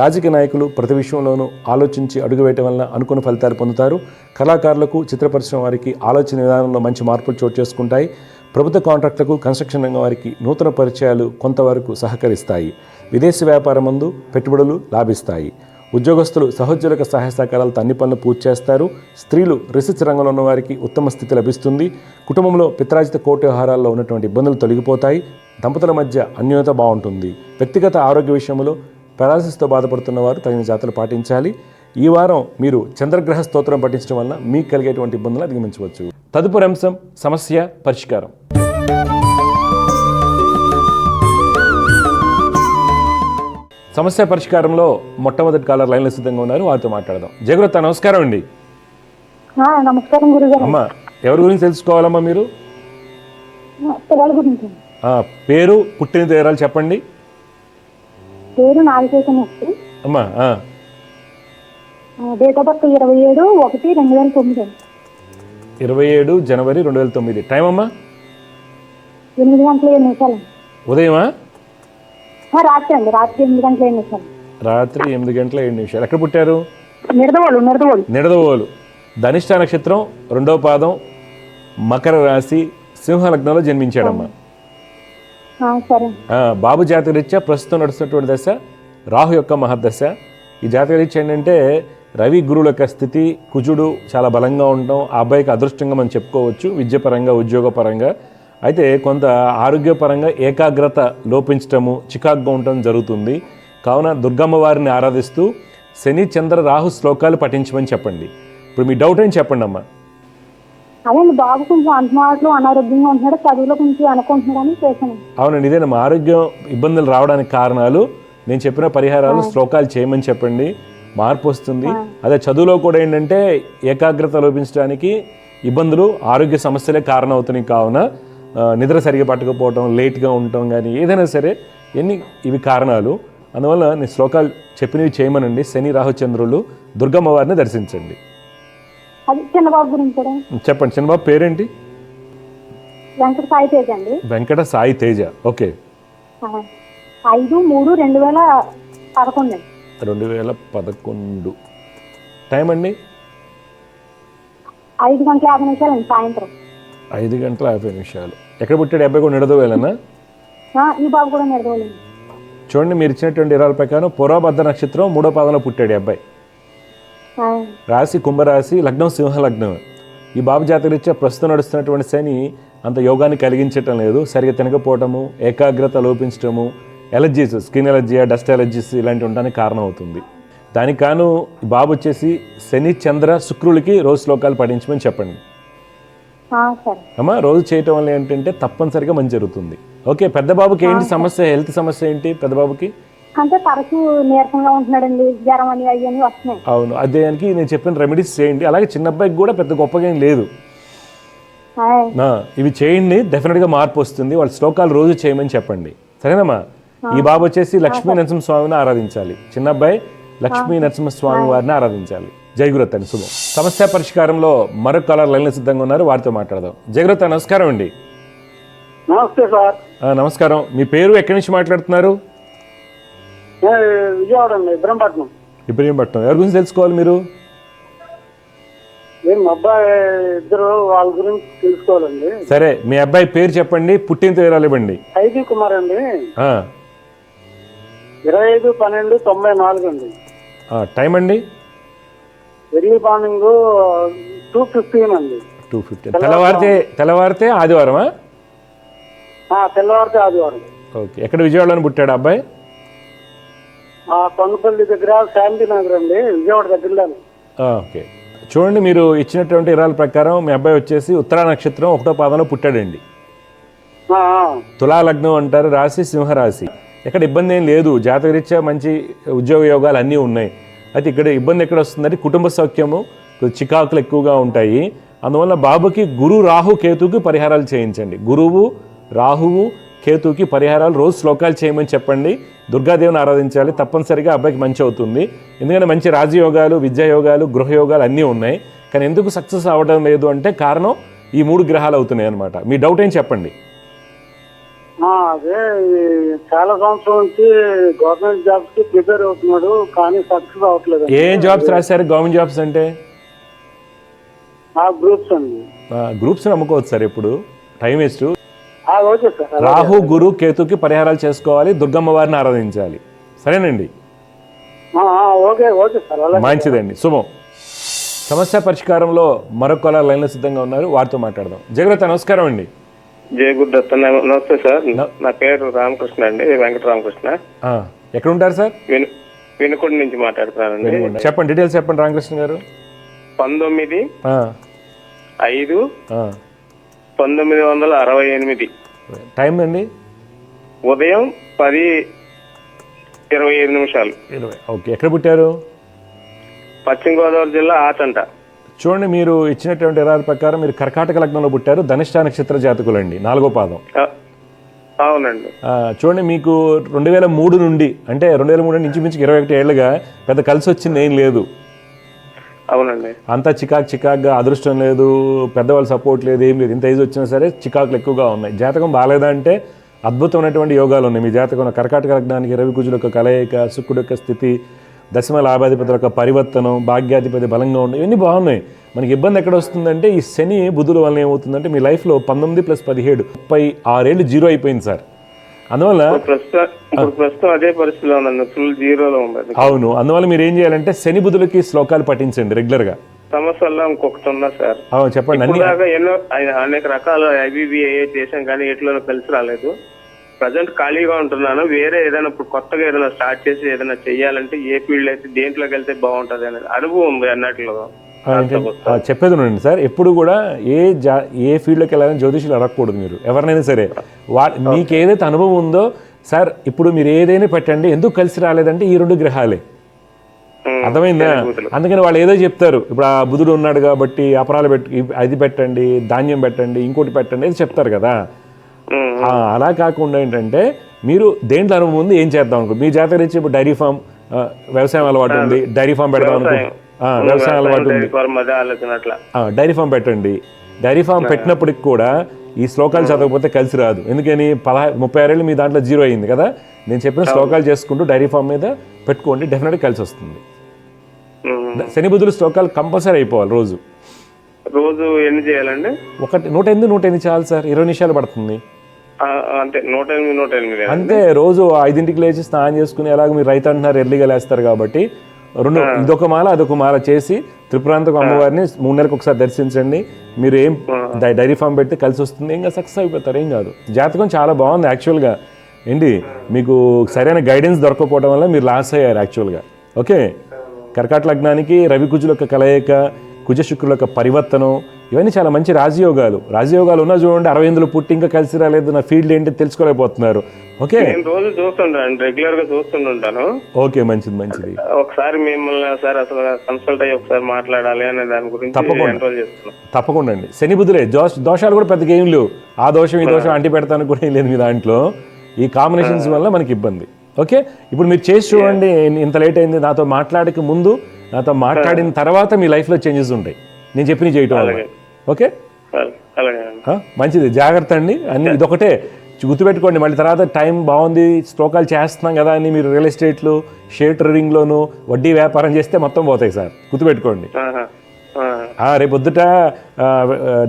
రాజకీయ నాయకులు ప్రతి విషయంలోనూ ఆలోచించి అడుగు వేయటం వలన అనుకున్న ఫలితాలు పొందుతారు. కళాకారులకు, చిత్ర పరిశ్రమ వారికి ఆలోచన విధానంలో మంచి మార్పులు చోటు చేసుకుంటాయి. ప్రభుత్వ కాంట్రాక్టులకు, కన్స్ట్రక్షన్ రంగం వారికి నూతన పరిచయాలు కొంతవరకు సహకరిస్తాయి. విదేశీ వ్యాపారం ముందు పెట్టుబడులు లాభిస్తాయి. ఉద్యోగస్తులు సహోద్యోగుల సహాయ సహకారాలతో అన్ని పనులు పూర్తి చేస్తారు. స్త్రీలు రీసెర్చ్ రంగంలో ఉన్న వారికి ఉత్తమ స్థితి లభిస్తుంది. కుటుంబంలో పిత్రాజిత కోర్టు వ్యవహారాల్లో ఉన్నటువంటి ఇబ్బందులు తొలగిపోతాయి. దంపతుల మధ్య అన్యోన్యత బాగుంటుంది. వ్యక్తిగత ఆరోగ్య విషయంలో పెరాలసిస్తో బాధపడుతున్న వారు తగిన జాగ్రత్తలు పాటించాలి. ఈ వారం మీరు చంద్రగ్రహ స్తోత్రం పఠించడం వల్ల మీకు కలిగేటువంటి ఇబ్బందులు అధిగమించవచ్చు. తదుపరి అంశం సమస్య పరిష్కారం. సమస్య పరిష్కారంలో మొట్టమొదటి కాలర్ లైన్లో సిద్ధంగా ఉన్నారు. వారితో మాట్లాడదాం. జయగురత, నమస్కారం అండి. నమస్కారం గురుగారు. అమ్మా, ఎవరి గురించి తెలుసుకోవాలమ్మా మీరు? పిల్లల గురించి. పేరు, పుట్టిన తేదీలు చెప్పండి. పేరు నాగచైతన్య. అమ్మా, date of birth 27/1/2009. 27 January 2009. Time అమ్మా? 8:07. ఉదయమా? రాత్రి అండి. రాత్రి 8:07. రాత్రి 8:07. ఎక్కడ పుట్టారు? నిడదవోలు. నిడదవోలు. ధనిష్ట నక్షత్రం 2వ పాదం మకర రాశి, సింహ లగ్నంలో జన్మించాడమ్మా. సరే. బాబు జాతకరీత్యా ప్రస్తుతం నడుస్తున్నటువంటి దశ రాహు యొక్క మహర్దశ. ఈ జాతకరీత్యా ఏంటంటే రవి గురువుల యొక్క స్థితి, కుజుడు చాలా బలంగా ఉండడం, ఆ అబ్బాయికి అదృష్టంగా మనం చెప్పుకోవచ్చు విద్యపరంగా, ఉద్యోగపరంగా. అయితే కొంత ఆరోగ్యపరంగా ఏకాగ్రత లోపించటము, చికాకుగా ఉండటం జరుగుతుంది. కావున దుర్గమ్మ వారిని ఆరాధిస్తూ శని చంద్ర రాహు శ్లోకాలు పఠించమని చెప్పండి. ఇప్పుడు మీ డౌట్ ఏం చెప్పండి అమ్మా. అదే బాబు కొంచెం అంతమాటలు అనారోగ్యంగా ఉంటున్నాడు, చదువులో కొంచెం అనుకుంటున్నాడు అని చేశాను. అవునండి, ఇదేనమ్మా ఆరోగ్యం ఇబ్బందులు రావడానికి కారణాలు. నేను చెప్పిన పరిహారాలు శ్లోకాలు చేయమని చెప్పండి, మార్పు వస్తుంది. అదే చదువులో కూడా ఏంటంటే ఏకాగ్రత లోపించడానికి ఇబ్బందులు, ఆరోగ్య సమస్యలే కారణం అవుతున్నాయి. కావున నిద్ర సరిగా పట్టకపోవటం, లేట్గా ఉండటం కానీ ఏదైనా సరే ఇవి కారణాలు. అందువల్ల నేను శ్లోకాలు చెప్పినవి చేయమనండి. శని రాహుచంద్రులు, దుర్గమ్మ వారిని దర్శించండి. అది చిన్నబాబు గురించి కూడా చెప్పండి. చిన్నబాబు పేరేంటి? వెంకట సాయి తేజ్ అండి. వెంకట సాయి తేజ. ఓకే. 5/3/2011 2011. టైం అండి? 5:50 అండి సాయంత్రం. 5:50. ఎక్కడ పుట్టాడు అబ్బాయి? కూడా నిడదవేలనా? ఈ బాబు కూడా నిడదవలేదు. చూడండి, మీరు ఇచ్చినటువంటి వివరాల ప్రకారం పూర్వభద్ర నక్షత్రం 3వ పాదంలో పుట్టాడు ఈ అబ్బాయి. రాశి కుంభరాశి, లగ్నం సింహ లగ్నం. ఈ బాబు జాతకరీత్యా ప్రస్తుతం నడుస్తున్నటువంటి శని అంత యోగాన్ని కలిగించటం లేదు. సరిగా తినకపోవటము, ఏకాగ్రత లోపించటము, allergies, skin allergy, dust allergies ఇలాంటివి ఉండడానికి కారణం అవుతుంది. దానికి కాను ఈ బాబు వచ్చేసి శని చంద్ర శుక్రులకి రోజు శ్లోకాలు పఠించమని చెప్పండి అమ్మా. రోజు చేయటం వల్ల ఏంటంటే తప్పనిసరిగా మంచి జరుగుతుంది. ఓకే. పెద్ద బాబుకి ఏంటి సమస్య? హెల్త్ సమస్య ఏంటి పెద్ద బాబుకి? అంటే తరచూ నీరసంగా ఉంటున్నాడండి, జ్వరం అని అయ్యని వస్తున్నాయి. అవును, అదేనికి నేను చెప్పిన రెమెడీస్ చేయండి. అలాగే చిన్న అబ్బాయికి కూడా పెద్ద గొప్పగా ఏం లేదు. ఇవి చేయండి, డెఫినెట్గా మార్పు వస్తుంది. వాళ్ళ శ్లోకాలు రోజు చేయమని చెప్పండి, సరేనమ్మా. ఈ బాబు వచ్చేసి లక్ష్మీ నరసింహస్వామిని ఆరాధించాలి. చిన్న అబ్బాయి లక్ష్మీ నరసింహస్వామి వారిని ఆరాధించాలి. జయగురత్ అని శుభం. సమస్య పరిష్కారంలో మరొక కలర్ లైన్లో సిద్ధంగా ఉన్నారు, వారితో మాట్లాడదాం. జయగురత్, నమస్కారం అండి. నమస్తే సార్. నమస్కారం. మీ పేరు, ఎక్కడి నుంచి మాట్లాడుతున్నారు? విజయవాడ అండి, ఇబ్రహీంపట్నం. ఇబ్రహీంపట్నం. ఎవరి గురించి తెలుసుకోవాలి మీరు? మా అబ్బాయి ఇద్దరు, వాళ్ళ గురించి తెలుసుకోవాలండి. సరే, మీ అబ్బాయి పేరు చెప్పండి, పుట్టిన వివరాలు ఇవ్వండి. ఐదు కుమార్ అండి. 25/12/94 అండి. టైం అండి? ఎర్లీ మార్నింగ్ 2:15 అండి. 2:15. తెల్లవారితే ఆదివారమా? తెల్లవారితే ఆదివారం. ఓకే. ఎక్కడ విజయవాడలో పుట్టాడు అబ్బాయి? కొండపల్లి దగ్గర శాంతి నగర్ అండి, విజయవాడ దగ్గరలోనే. ఓకే. చూడండి, మీరు ఇచ్చినటువంటి వివరాల ప్రకారం మీ అబ్బాయి వచ్చేసి ఉత్తరా నక్షత్రం 1వ పాదంలో పుట్టాడండి. తులా లగ్నం అంటారు, రాశి సింహరాశి. ఎక్కడ ఇబ్బంది ఏం లేదు, జాతకరీత్యా మంచి ఉద్యోగ యోగాలు అన్నీ ఉన్నాయి. అయితే ఇక్కడ ఇబ్బంది ఎక్కడ వస్తుందంటే కుటుంబ సౌఖ్యము, చికాకులు ఎక్కువగా ఉంటాయి. అందువల్ల బాబుకి గురు రాహు కేతుకి పరిహారాలు చేయించండి. గురువు రాహువు కేతుకి పరిహారాలు రోజు శ్లోకాలు చేయమని చెప్పండి. దుర్గాదేవిని ఆరాధించాలి, తప్పనిసరిగా అబ్బాయికి మంచి అవుతుంది. ఎందుకంటే మంచి రాజయోగాలు, విద్యాయోగాలు, గృహయోగాలు అన్నీ ఉన్నాయి. కానీ ఎందుకు సక్సెస్ అవ్వడం లేదు అంటే కారణం ఈ 3 గ్రహాలు అవుతున్నాయి అనమాట. మీ డౌట్ ఏం చెప్పండి. అదే చాలా సంవత్సరం నుంచి గవర్నమెంట్ జాబ్స్ కి ప్రిపేర్ అవుతున్నాడు, కానీ సక్సెస్ అవ్వట్లేదు. ఏం జాబ్స్ రాశారు? గవర్నమెంట్ జాబ్స్ అంటే గ్రూప్స్ అండి. గ్రూప్స్ నమ్ముకోవచ్చు సార్, ఎప్పుడు time waste. Okay sir. Rahu Guru కేతుకి పరిహారాలు చేసుకోవాలి, దుర్గమ్మ వారిని ఆరాధించాలి, సరేనండి? Okay okay sir. మంచిదండి, శుభం. సమస్య పరిష్కారంలో మరొక లైన్లో సిద్ధంగా ఉన్నారు, వారితో మాట్లాడదాం. జయగురత, నమస్కారం అండి. జయ గురుదత్త. నమస్తే సార్. నా పేరు రామకృష్ణ అండి, వెంకట రామకృష్ణ. ఎక్కడ ఉంటారు సార్? వినుకొండ నుంచి మాట్లాడుతున్నానండి. చెప్పండి, డీటెయిల్స్ చెప్పండి రామకృష్ణ గారు. 19/5/1968. టైం అండి? ఉదయం 10:25. ఓకే. ఎక్కడ పుట్టారు? పశ్చిమ గోదావరి జిల్లా ఆచంట. చూడండి, మీరు ఇచ్చినటువంటి వివరాల ప్రకారం మీరు కర్కాటక లగ్నంలో పుట్టారు, ధనిష్ట నక్షత్ర జాతకులండి, 4వ పాదం. అవునండి. చూడండి, మీకు 2003 నుండి, అంటే 2003 నుంచి ఇంచుమించు 21 ఏళ్ళుగా పెద్ద కలిసి వచ్చింది ఏం లేదు. అవునండి. అంతా చికాకుగా, అదృష్టం లేదు, పెద్దవాళ్ళ సపోర్ట్ లేదు, ఏం లేదు. ఇంత ఏజ్ వచ్చినా సరే చికాకులు ఎక్కువగా ఉన్నాయి. జాతకం బాగాలేదా అంటే అద్భుతమైనటువంటి యోగాలు ఉన్నాయి మీ జాతకంలో. కర్కాటక లగ్నానికి రవి కుజుల యొక్క కలయిక, శుక్రుడు యొక్క స్థితి, దశమ లాభాధిపతుల యొక్క పరివర్తనం, భాగ్యాధిపతి బలంగా ఉండడం, ఇవన్నీ బాగున్నాయి. మనకి ఇబ్బంది ఎక్కడ వస్తుందంటే ఈ శని బుధుల వల్ల ఏమవుతుందంటే మీ లైఫ్లో 19 + 17 36 ఏళ్ళు జీరో అయిపోయింది సార్. అందువల్ల ప్రస్తుతం అదే పరిస్థితిలో ఉన్నాను, ఫుల్ జీరోలో ఉంది. అవును, అందువల్ల మీరు ఏం చేయాలంటే శని బుధులకి శ్లోకాలు పఠించండి రెగ్యులర్గా. సమస్య వల్ల ఇంకొకటి ఉందా సార్? చెప్పండి. అన్ని ఎన్నో అనేక రకాల ఐబీబీ చేసాం కానీ ఎట్లా కలిసి రాలేదు. ప్రజెంట్ ఖాళీగా ఉంటున్నాను. వేరే ఏదైనా ఇప్పుడు కొత్తగా ఏదైనా స్టార్ట్ చేసి ఏదైనా చెయ్యాలంటే ఏ ఫీల్డ్ అయితే దేంట్లోకి వెళ్తే బాగుంటది అనేది అనుభవం ఉంది అన్నట్లు చెప్పేది ఉండండి సార్. ఎప్పుడు కూడా ఏ ఫీల్డ్లోకి వెళ్ళాలని జ్యోతిషులు అడగకూడదు. మీరు ఎవరినైనా సరే మీకు ఏదైతే అనుభవం ఉందో, సార్ ఇప్పుడు మీరు ఏదైనా పెట్టండి, ఎందుకు కలిసి రాలేదంటే ఈ 2 గ్రహాలే. అర్థమైందా? అందుకని వాళ్ళు ఏదో చెప్తారు. ఇప్పుడు ఆ బుధుడు ఉన్నాడు కాబట్టి అపరాలు అది పెట్టండి, ధాన్యం పెట్టండి, ఇంకోటి పెట్టండి అది చెప్తారు కదా. అలా కాకుండా ఏంటంటే మీరు దేంట్లో అనుభవం ఉంది, ఏం చేద్దాం అనుకో. మీ జాతర ఇచ్చి ఇప్పుడు డైరీ ఫామ్, వ్యవసాయం అలవాటు ఉంది, డైరీ ఫామ్ పెడదాం అనుకో. వ్యవసాయం అలవాటు ఉంది, డైరీ ఫామ్ పెట్టండి. డైరీ ఫామ్ పెట్టినప్పటికి కూడా ఈ శ్లోకాలు చదవకపోతే కలిసి రాదు. ఎందుకని 36 ఏళ్ళు మీ దాంట్లో జీరో అయింది కదా. నేను చెప్పిన శ్లోకాలు చేసుకుంటూ డైరీ ఫామ్ మీద పెట్టుకోండి, డెఫినెట్గా కలిసి వస్తుంది. శని బుధులు శ్లోకాలు కంపల్సరీ అయిపోవాలి. రోజు ఎన్ని చేయాలండి? 108 చాలు సార్, 20 నిమిషాలు పడుతుంది అంటే 108 అంతే. రోజు 5ంటికి లేచి స్నానం చేసుకుని, ఎలాగ మీరు రైతు అంటున్నారు ఎర్లీగా లేస్తారు కాబట్టి ఇదొక మాల అదొక మాల చేసి త్రిపురాంతకు అమ్మవారిని 3 నెలలకు ఒకసారి దర్శించండి. మీరు ఏం డైరీ ఫామ్ పెడితే కలిసి వస్తుంది, ఇంకా సక్సెస్ అయిపోతారు, ఏం కాదు. జాతకం చాలా బాగుంది యాక్చువల్గా. ఏంటి మీకు సరైన గైడెన్స్ దొరకకపోవడం వల్ల మీరు లాస్ అయ్యారు యాక్చువల్గా. ఓకే, కర్కాట లగ్నానికి రవి కుజుల యొక్క కలయిక, కుజ శుక్రుల యొక్క పరివర్తనం, ఇవన్నీ చాలా మంచి రాజయోగాలు. రాజయోగాలు ఉన్నా చూడండి. 68 పుట్టి ఇంకా కలిసి రాలేదు, నా ఫీల్డ్ ఏంటి తెలుసుకోలేకపోతున్నారు. ఓకే, రోజు చూస్తుంటాను, రెగ్యులర్ గా చూస్తుంటాను. ఓకే, మంచిది. ఒకసారి మిమ్మల్ని సార్ అసలు కన్సల్ట్ అయ్యి ఒకసారి మాట్లాడాలి అనే దాని గురించి తప్పకుండా అండి. శని బుధులే దోషాలు కూడా పెద్దగా ఏం లేవు. ఆ దోషం ఈ దోషం అంటి పెడతాను కూడా ఏం లేదు మీ దాంట్లో. ఈ కాంబినేషన్స్ వల్ల మనకి ఇబ్బంది. ఓకే, ఇప్పుడు మీరు చేసి చూడండి. ఇంత లేట్ అయింది, నాతో మాట్లాడక ముందు, నాతో మాట్లాడిన తర్వాత మీ లైఫ్లో చేంజెస్ ఉంటాయి నేను చెప్పిన చేయటం వల్ల. ఓకే, మంచిది, జాగ్రత్త అండి. అన్ని ఇదొకటే గుర్తుపెట్టుకోండి. మళ్ళీ తర్వాత టైం బాగుంది, శ్లోకాలు చేస్తున్నాం కదా అని మీరు రియల్ ఎస్టేట్లు, షేర్ ట్రేడింగ్లోను వడ్డీ వ్యాపారం చేస్తే మొత్తం పోతాయి సార్, గుర్తుపెట్టుకోండి. రేపు పొద్దుట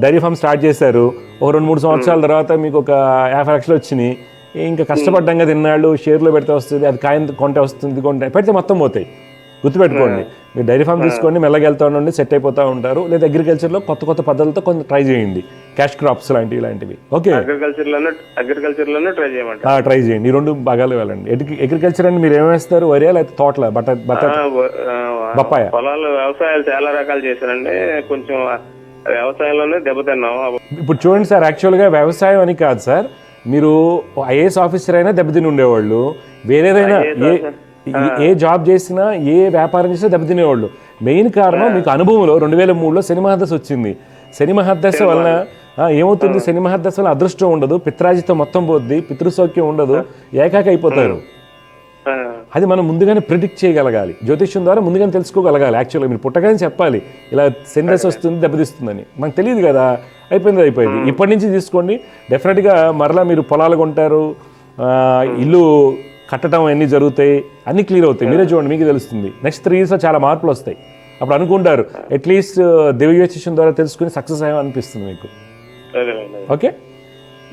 డైరీ ఫామ్ స్టార్ట్ చేశారు, ఒక 2-3 సంవత్సరాల తర్వాత మీకు ఒక 50 లక్షలు వచ్చినాయి. ఇంకా కష్టపడ్డంగా తిన్నాళ్ళు, షేర్లో పెడితే వస్తుంది, అది కాయం కొంటే వస్తుంది, ఇది కొంటే పెడితే మొత్తం పోతాయి, గుర్తుపెట్టుకోండి. మీరు డైరీ ఫామ్ తీసుకోండి, మెల్లగా వెళ్తూ ఉండండి, సెట్ అయిపోతూ ఉంటారు. లేదా అగ్రికల్చర్లో కొత్త పద్ధతులతో కొంచెం ట్రై చేయండి, క్యాష్ క్రాప్స్ ఇలాంటివి. ఓకే, అగ్రికల్చర్లోనే ట్రై చేయండి. ఈ 2 భాగాలు వెళ్ళండి. అగ్రికల్చర్ అంటే మీరు ఏమేస్తారు, వరియా లేకపోతే తోటల బత్తాయ? పొలాలు వ్యవసాయాలు చాలా రకాలు చేశారండి, కొంచెం వ్యవసాయంలోనే దెబ్బతిన్నాం. ఇప్పుడు చూడండి సార్, యాక్చువల్గా వ్యవసాయం అని కాదు సార్, మీరు ఐఏఎస్ ఆఫీసర్ అయినా దెబ్బతిని ఉండేవాళ్ళు, వేరేదైనా ఏ జాబ్ చేసినా ఏ వ్యాపారం చేసినా దెబ్బతినేవాళ్ళు. మెయిన్ కారణం మీకు అనుభవంలో 2003లో శని మహాదశ వచ్చింది. శని మహాదశ వలన ఏమవుతుంది, శని మహాదశ వల్ల అదృష్టం ఉండదు, పిత్రాజితం మొత్తం పోద్ది, పితృసౌఖ్యం ఉండదు, ఏకాకి అయిపోతారు. అది మనం ముందుగానే ప్రిడిక్ట్ చేయగలగాలి, జ్యోతిష్యం ద్వారా ముందుగానే తెలుసుకోగలగాలి. యాక్చువల్గా మీరు పుట్టగానే చెప్పాలి ఇలా శని దశ వస్తుంది, దెబ్బతిస్తుందని. మనకు తెలియదు కదా, అయిపోయింది. ఇప్పటి నుంచి తీసుకోండి, డెఫినెట్గా మరలా మీరు పొలాలు కొంటారు, ఇల్లు కట్టడం అన్నీ జరుగుతాయి, అన్నీ క్లియర్ అవుతాయి. మీరే చూడండి, మీకు తెలుస్తుంది. నెక్స్ట్ 3 yearsలో చాలా మార్పులు వస్తాయి. అప్పుడు అనుకుంటారు అట్లీస్ట్ దివ్యజ్యోతిష్యం ద్వారా తెలుసుకుని సక్సెస్ అయ్యా అనిపిస్తుంది మీకు. ఓకే,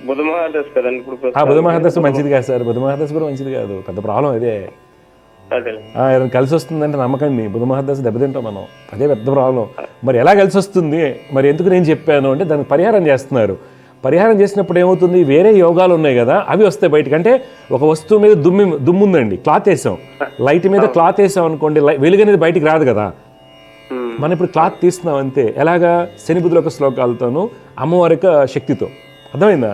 బుధ మహాదశ కదండి ఇప్పుడు? బుధ మహాదశ మంచిది కాదు సార్, బుధ మహాదశ కూడా మంచిది కాదు, పెద్ద ప్రాబ్లం అదే. ఏదైనా కలిసి వస్తుందంటే నమ్మకండి, బుధ మహాదశ దెబ్బతింటాం మనం, అదే పెద్ద ప్రాబ్లం. మరి ఎలా కలిసి వస్తుంది, మరి ఎందుకు నేను చెప్పాను అంటే దానికి పరిహారం చేస్తున్నారు. పరిహారం చేసినప్పుడు ఏమవుతుంది, వేరే యోగాలు ఉన్నాయి కదా అవి వస్తాయి బయటకు. అంటే ఒక వస్తువు మీద దుమ్ము ఉందండి, క్లాత్ వేసాం, లైట్ మీద క్లాత్ వేసాం అనుకోండి, వెలుగు అనేది బయటికి రాదు కదా. మనం ఇప్పుడు క్లాత్ తీస్తున్నాం అంతే. ఎలాగా, శని బుధుల యొక్క శ్లోకాలతోనూ అమ్మవారి యొక్క శక్తితో. అర్థమైందా?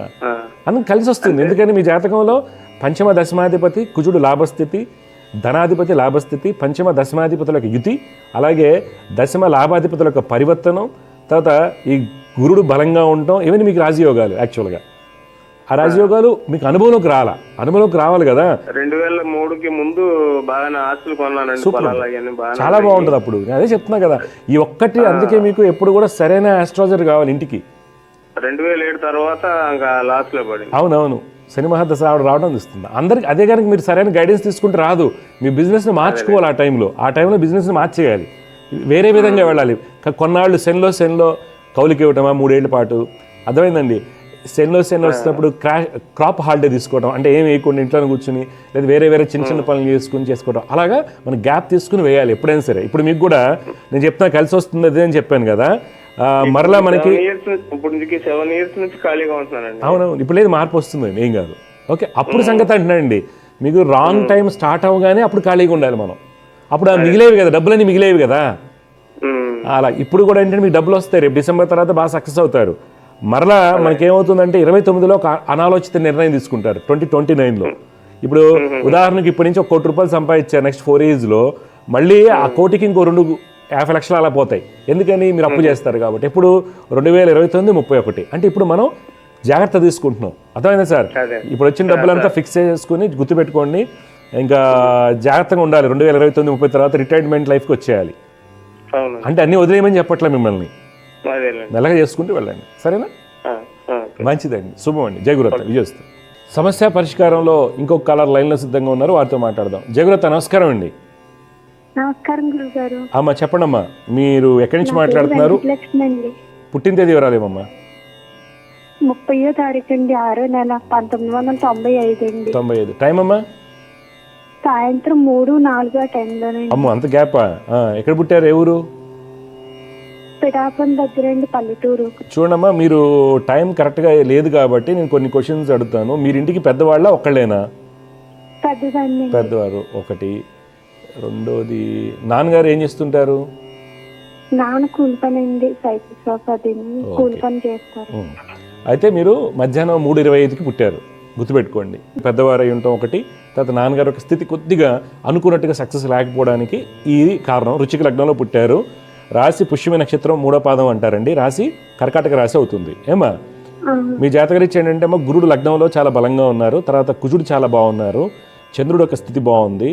అందుకు కలిసి వస్తుంది. ఎందుకని మీ జాతకంలో పంచమ దశమాధిపతి కుజుడు లాభస్థితి, ధనాధిపతి లాభస్థితి, పంచమ దశమాధిపతుల యొక్క యుతి, అలాగే దశమ లాభాధిపతుల యొక్క పరివర్తనం, తర్వాత ఈ గురుడు బలంగా ఉండటం, ఇవన్నీ మీకు రాజయోగాలు. యాక్చువల్గా ఆ రాజయోగాలు మీకు అనుభవంలోకి రావాలి కదా. 2003కి ముందు బాగా ఆస్తులు కొన్నానండి, చాలా బాగుంటుంది. అప్పుడు నేను అదే చెప్తున్నా కదా, ఈ ఒక్కటి. అందుకే మీకు ఎప్పుడు కూడా సరైన ఆస్ట్రాలజర్ కావాలి ఇంటికి. 2007 తర్వాత ఇంకా లాస్ట్ లో పడింది. అవునవును, శని మహాదశ రావడం ఇస్తుంది అందరికి. అదే కనుక మీరు సరైన గైడెన్స్ తీసుకుంటే రాదు. మీ బిజినెస్ని మార్చుకోవాలి. ఆ టైంలో బిజినెస్ని మార్చేయాలి, వేరే విధంగా వెళ్ళాలి. కొన్నాళ్ళు శనిలో కౌలుకి ఇవ్వటమా 3 ఏళ్ల పాటు, అర్థమైందండి. శనిలో వచ్చినప్పుడు క్రాప్ హాలిడే తీసుకోవడం, అంటే ఏం వేయకుండా ఇంట్లో కూర్చుని లేదా వేరే చిన్న పనులు చేసుకోవడం, అలాగా మనం గ్యాప్ తీసుకుని వేయాలి ఎప్పుడైనా సరే. ఇప్పుడు మీకు కూడా నేను చెప్తున్నా కలిసి వస్తుంది అదే అని చెప్పాను కదా, మరలా మనకి 7 years నుంచి ఖాళీగా ఉంటున్నానండి. అవునవును, ఇప్పుడు లేదు మార్పు వస్తుంది, ఏం కాదు. ఓకే, అప్పుడు సంగతి అంటున్నానండి. మీకు రాంగ్ టైం స్టార్ట్ అవ్వగానే అప్పుడు ఖాళీగా ఉండాలి మనం. అప్పుడు మిగిలేవి కదా, డబ్బులన్నీ మిగిలేవి కదా. అలా ఇప్పుడు కూడా ఏంటంటే మీకు డబ్బులు వస్తాయి, రేపు డిసెంబర్ తర్వాత బాగా సక్సెస్ అవుతారు. మరలా మనకేమవుతుందంటే 29లో ఒక అనాలోచిత నిర్ణయం తీసుకుంటారు 2029లో. ఇప్పుడు ఉదాహరణకి ఇప్పటి నుంచి 1 కోటి రూపాయలు సంపాదించారు, నెక్స్ట్ 4 yearsలో మళ్ళీ ఆ కోటికి ఇంకో 250 లక్షలు అలా పోతాయి. ఎందుకని? మీరు అప్పు చేస్తారు కాబట్టి. ఇప్పుడు 2029 31, అంటే ఇప్పుడు మనం జాగ్రత్త తీసుకుంటున్నాం. అర్థమైందా సార్? ఇప్పుడు వచ్చిన డబ్బులంతా ఫిక్స్ చేసుకుని గుర్తుపెట్టుకోండి, ఇంకా జాగ్రత్తగా ఉండాలి. 2029 30 తర్వాత రిటైర్మెంట్ లైఫ్కి వచ్చేయాలి. అంటే అన్ని వదిలేయమని చెప్పట్లే మిమ్మల్ని, మెల్లగా చేసుకుంటూ వెళ్ళండి, సరేనా? మంచిదండి, శుభం అండి. జయగురత విజయస్తు. సమస్య పరిష్కారంలో ఇంకొక కాలర్ లైన్లో సిద్ధంగా ఉన్నారు, వారితో మాట్లాడదాం. జయగురత నమస్కారం అండి. నమస్కారం గురుగారు. అమ్మా చెప్పండమ్మా, మీరు ఎక్కడి నుంచి మాట్లాడుతున్నారు? లక్ష్మి అండి. పుట్టిన తేదీ వివరాలేమమ్మా? 30వ తారీఖు అండి, 6వ నెల 1995 అండి. 95. టైం అమ్మా? సాయంత్రం 3-4 ఆ టైంలోనే. అమ్మో అంత గ్యాపా? ఎక్కడ పుట్టారు, ఏ ఊరు? పిఠాపురం దగ్గర అండి, పల్లెటూరు. చూడమ్మా, మీరు టైం కరెక్ట్గా లేదు కాబట్టి నేను కొన్ని క్వశ్చన్స్ అడుగుతాను. మీరు ఇంటికి పెద్దవాళ్ళ ఒక్కళ్ళేనా? పెద్దదాన్ని. పెద్దవారు ఒకటి. రెండోది, నాన్నగారు ఏం చేస్తుంటారు? నాన్న కూలి పని అండి, సైకిల్ షాప్ అది కూలి పని చేస్తారు. అయితే మీరు మధ్యాహ్నం 3:25కి పుట్టారు, గుర్తుపెట్టుకోండి. పెద్దవారు అయి ఉంటాం ఒకటి. తర్వాత నాన్నగారు ఒక స్థితి కొద్దిగా అనుకున్నట్టుగా సక్సెస్ లేకపోవడానికి ఈ కారణం. వృశ్చిక లగ్నంలో పుట్టారు. రాశి పుష్యమి నక్షత్రం 3వ పాదం అంటారండి. రాశి కర్కాటక రాశి అవుతుంది. ఏమా మీ జాతకరీత్యా ఏంటంటే అమ్మ, గురుడు లగ్నంలో చాలా బలంగా ఉన్నారు, తర్వాత కుజుడు చాలా బాగున్నారు, చంద్రుడు ఒక స్థితి బాగుంది.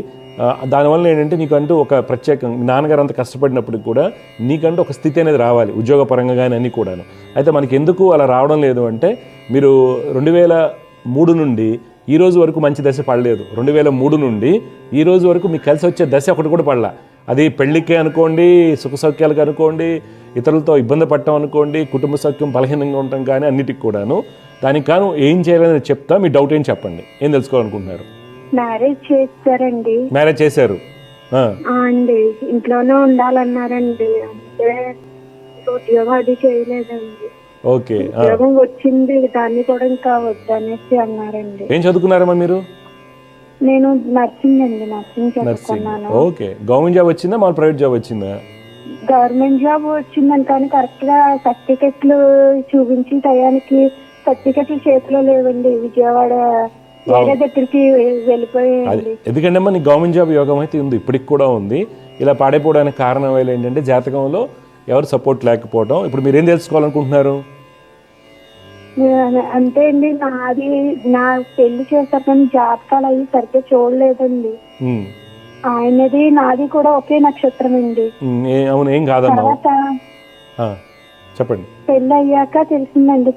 దానివల్ల ఏంటంటే నీకంటూ ఒక ప్రత్యేకంగా, నాన్నగారు అంత కష్టపడినప్పటికి కూడా నీకంటూ ఒక స్థితి అనేది రావాలి, ఉద్యోగపరంగా కానీ అన్నీ కూడాను. అయితే మనకి ఎందుకు అలా రావడం లేదు అంటే, మీరు 2003 నుండి ఈ రోజు వరకు మంచి దశ పడలేదు. 2003 నుండి ఈ రోజు వరకు మీకు కలిసి వచ్చే దశ ఒకటి కూడా పడలా. అది పెళ్ళికే అనుకోండి, సుఖ సౌఖ్యాలకు అనుకోండి, ఇతరులతో ఇబ్బంది పడటం అనుకోండి, కుటుంబ సౌఖ్యం బలహీనంగా ఉండటం కానీ అన్నిటికి కూడాను. దానికి కాను ఏం చేయాలని చెప్తా, మీ డౌట్ ఏం చెప్పండి, ఏం తెలుసుకోవాలనుకుంటున్నారు? మ్యారేజ్ చేస్తారండి. మ్యారేజ్ చేశారు అండి, ఇంట్లోనే ఉండాలన్నారండి, అంటే ఉద్యోగం అది చేయలేదండి. ఓకే, ఉద్యోగం వచ్చింది, దాన్ని కూడా ఇంకా వద్దనేసి అన్నారండి. ఏం చదువుకున్నారమ్మా మీరు? నేను నర్సింగ్ అండి, నర్సింగ్ చదువుకున్నాను. ఓకే, గవర్నమెంట్ జాబ్ వచ్చిందా, మా ప్రైవేట్ జాబ్ వచ్చిందా? గవర్నమెంట్ జాబ్ వచ్చిందని, కానీ కరెక్ట్ గా సర్టిఫికెట్లు చూపించి టయానికి సర్టిఫికెట్లు చేతిలో లేవండి. విజయవాడ వేరే దగ్గరికి వెళ్ళిపోయాయండి. ఎందుకంటే అమ్మా, నీ గవర్నమెంట్ జాబ్ యోగం అయితే ఉంది, ఇప్పటికి కూడా ఉంది. ఇలా పాడైపోవడానికి కారణం ఏంటంటే జాతకంలో ఎవరు సపోర్ట్ లేకపోవడం. ఇప్పుడు మీరు ఏం తెలుసుకోవాలనుకుంటున్నారు? అంటే అండి, నా పెళ్లి చేశారు కానీ జాతకాలు అవి సరిగ్గా చూడలేదండి. ఆయనది నాది కూడా ఒకే నక్షత్రం అండి. అవును, ఏం కాదమ్మా, చెప్పండి. పెళ్ళి అయ్యాక తెలిసిందండి,